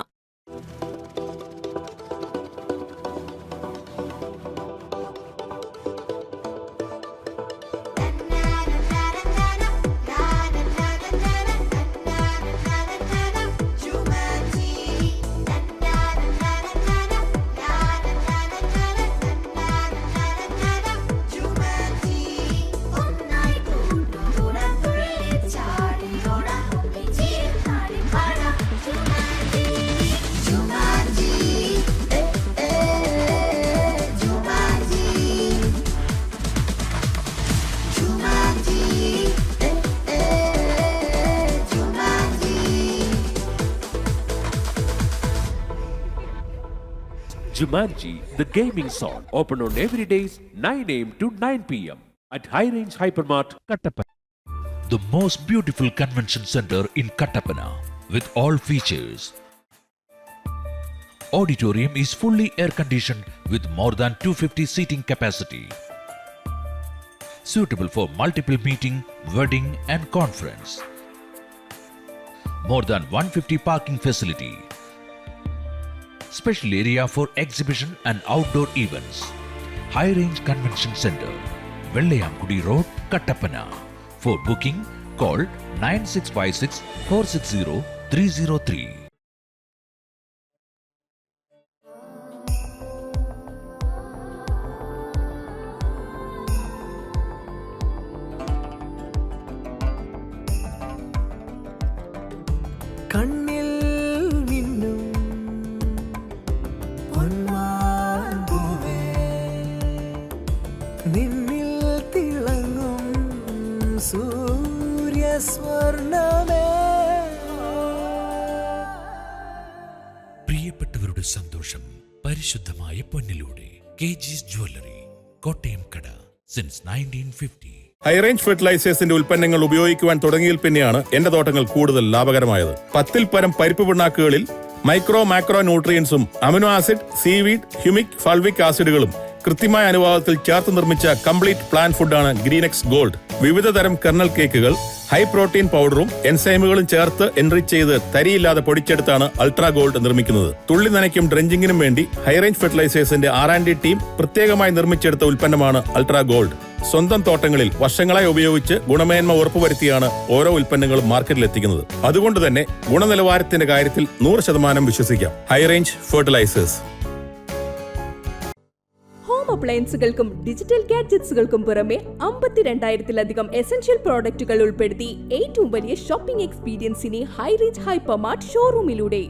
Jumanji, the gaming zone, open on every days 9 AM to 9 PM at High Range Hypermart, Kattapana. The most beautiful convention center in Kattapana with all features. Auditorium is fully air conditioned with more than 250 seating capacity. suitable for multiple meeting, wedding and conference. More than 150 parking facility. Special area for exhibition and outdoor events. High Range Convention Center, Vellayamkudi Road, Kattappana. For booking, call 9656 460 303. കണ്ണിൽ മിന്നും പൊന്മാൻപൂവേ, നിന്നിൽ തിളങ്ങും സൂര്യസ്വർണ്ണമേ. പ്രിയപ്പെട്ടവരുടെ സന്തോഷം പരിശുദ്ധമായ പൊന്നിലൂടെ. KG's Jewelry, Kottayam കട, since 1950. High range ഫെർട്ടിലൈസേഴ്സിന്റെ ഉൽപ്പന്നങ്ങൾ ഉപയോഗിക്കുവാൻ തുടങ്ങിയതിൽ പിന്നെയാണ് എന്റെ തോട്ടങ്ങൾ കൂടുതൽ ലാഭകരമായത്. 10-ൽ പരം പരിപ്പ് പിണ്ണാക്കുകളിൽ മാക്രോ ന്യൂട്രിയൻസും amino acid, seaweed, humic, fulvic ആസിഡുകളും കൃത്യമായ അനുപാതത്തിൽ ചേർത്ത് നിർമ്മിച്ച കംപ്ലീറ്റ് പ്ലാൻ ഫുഡാണ് ഗ്രീനെക്സ് ഗോൾഡ്. വിവിധ തരം കെർണൽ കേക്കുകൾ ഹൈ പ്രോട്ടീൻ പൗഡറും എൻസൈമുകളും ചേർത്ത് എൻറിച്ച് ചെയ്ത് തരിയില്ലാതെ പൊടിച്ചെടുത്താണ് അൾട്രാ ഗോൾഡ് നിർമ്മിക്കുന്നത്. തുള്ളി നനയ്ക്കും ഡ്രെഞ്ചിങ്ങിനും വേണ്ടി ഹൈറേഞ്ച് ഫെർട്ടിലൈസേഴ്സിന്റെ R&D ടീം പ്രത്യേകമായി നിർമ്മിച്ചെടുത്ത ഉൽപ്പന്നമാണ് അൾട്രാ ഗോൾഡ്. സ്വന്തം തോട്ടങ്ങളിൽ വർഷങ്ങളായി ഉപയോഗിച്ച് ഗുണമേന്മ ഉറപ്പുവരുത്തിയാണ് ഓരോ ഉൽപ്പന്നങ്ങളും മാർക്കറ്റിൽ എത്തിക്കുന്നത്. അതുകൊണ്ട് തന്നെ ഗുണനിലവാരത്തിന്റെ കാര്യത്തിൽ 100% വിശ്വസിക്കാം. High range fertilisers. ഹോം അപ്ലയൻസുകൾക്കും ഡിജിറ്റൽ ഗാഡ്ജറ്റ്സുകൾക്കും പുറമെ 52,000-ലധികം എസൻഷ്യൽ പ്രോഡക്റ്റുകൾ ഉൾപ്പെടുത്തി ഏറ്റവും വലിയ ഷോപ്പിംഗ് എക്സ്പീരിയൻസിനെ ഹൈറേഞ്ച് ഹൈപ്പർമാർട്ട് ഷോറൂമിലൂടെ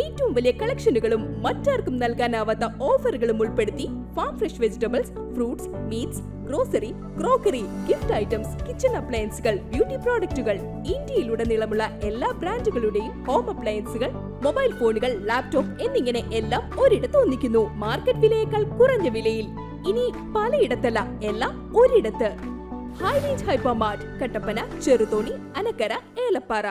ഏറ്റവും വലിയ കളക്ഷനുകളും മറ്റാർക്കും നൽകാനാവാത്ത ഓഫറുകളും ഉൾപ്പെടുത്തി farm fresh vegetables, fruits, meats, grocery, crockery, gift items, kitchen അപ്ലയൻസുകൾ, ബ്യൂട്ടി പ്രോഡക്റ്റുകൾ, ഇന്ത്യയിലുടനീളമുള്ള എല്ലാ ബ്രാൻഡുകളുടെയും ഹോം അപ്ലയൻസുകൾ, മൊബൈൽ ഫോണുകൾ, ലാപ്ടോപ്പ് എന്നിങ്ങനെ എല്ലാം ഒരിടത്ത് ഒന്നിക്കുന്നു. മാർക്കറ്റ് വിലയേക്കാൾ കുറഞ്ഞ വിലയിൽ. ഇനി പലയിടത്തല്ല, എല്ലാം ഒരിടത്ത്. High range hypermart, Kattappana, Cheruthoni, Anakkara, Elappara.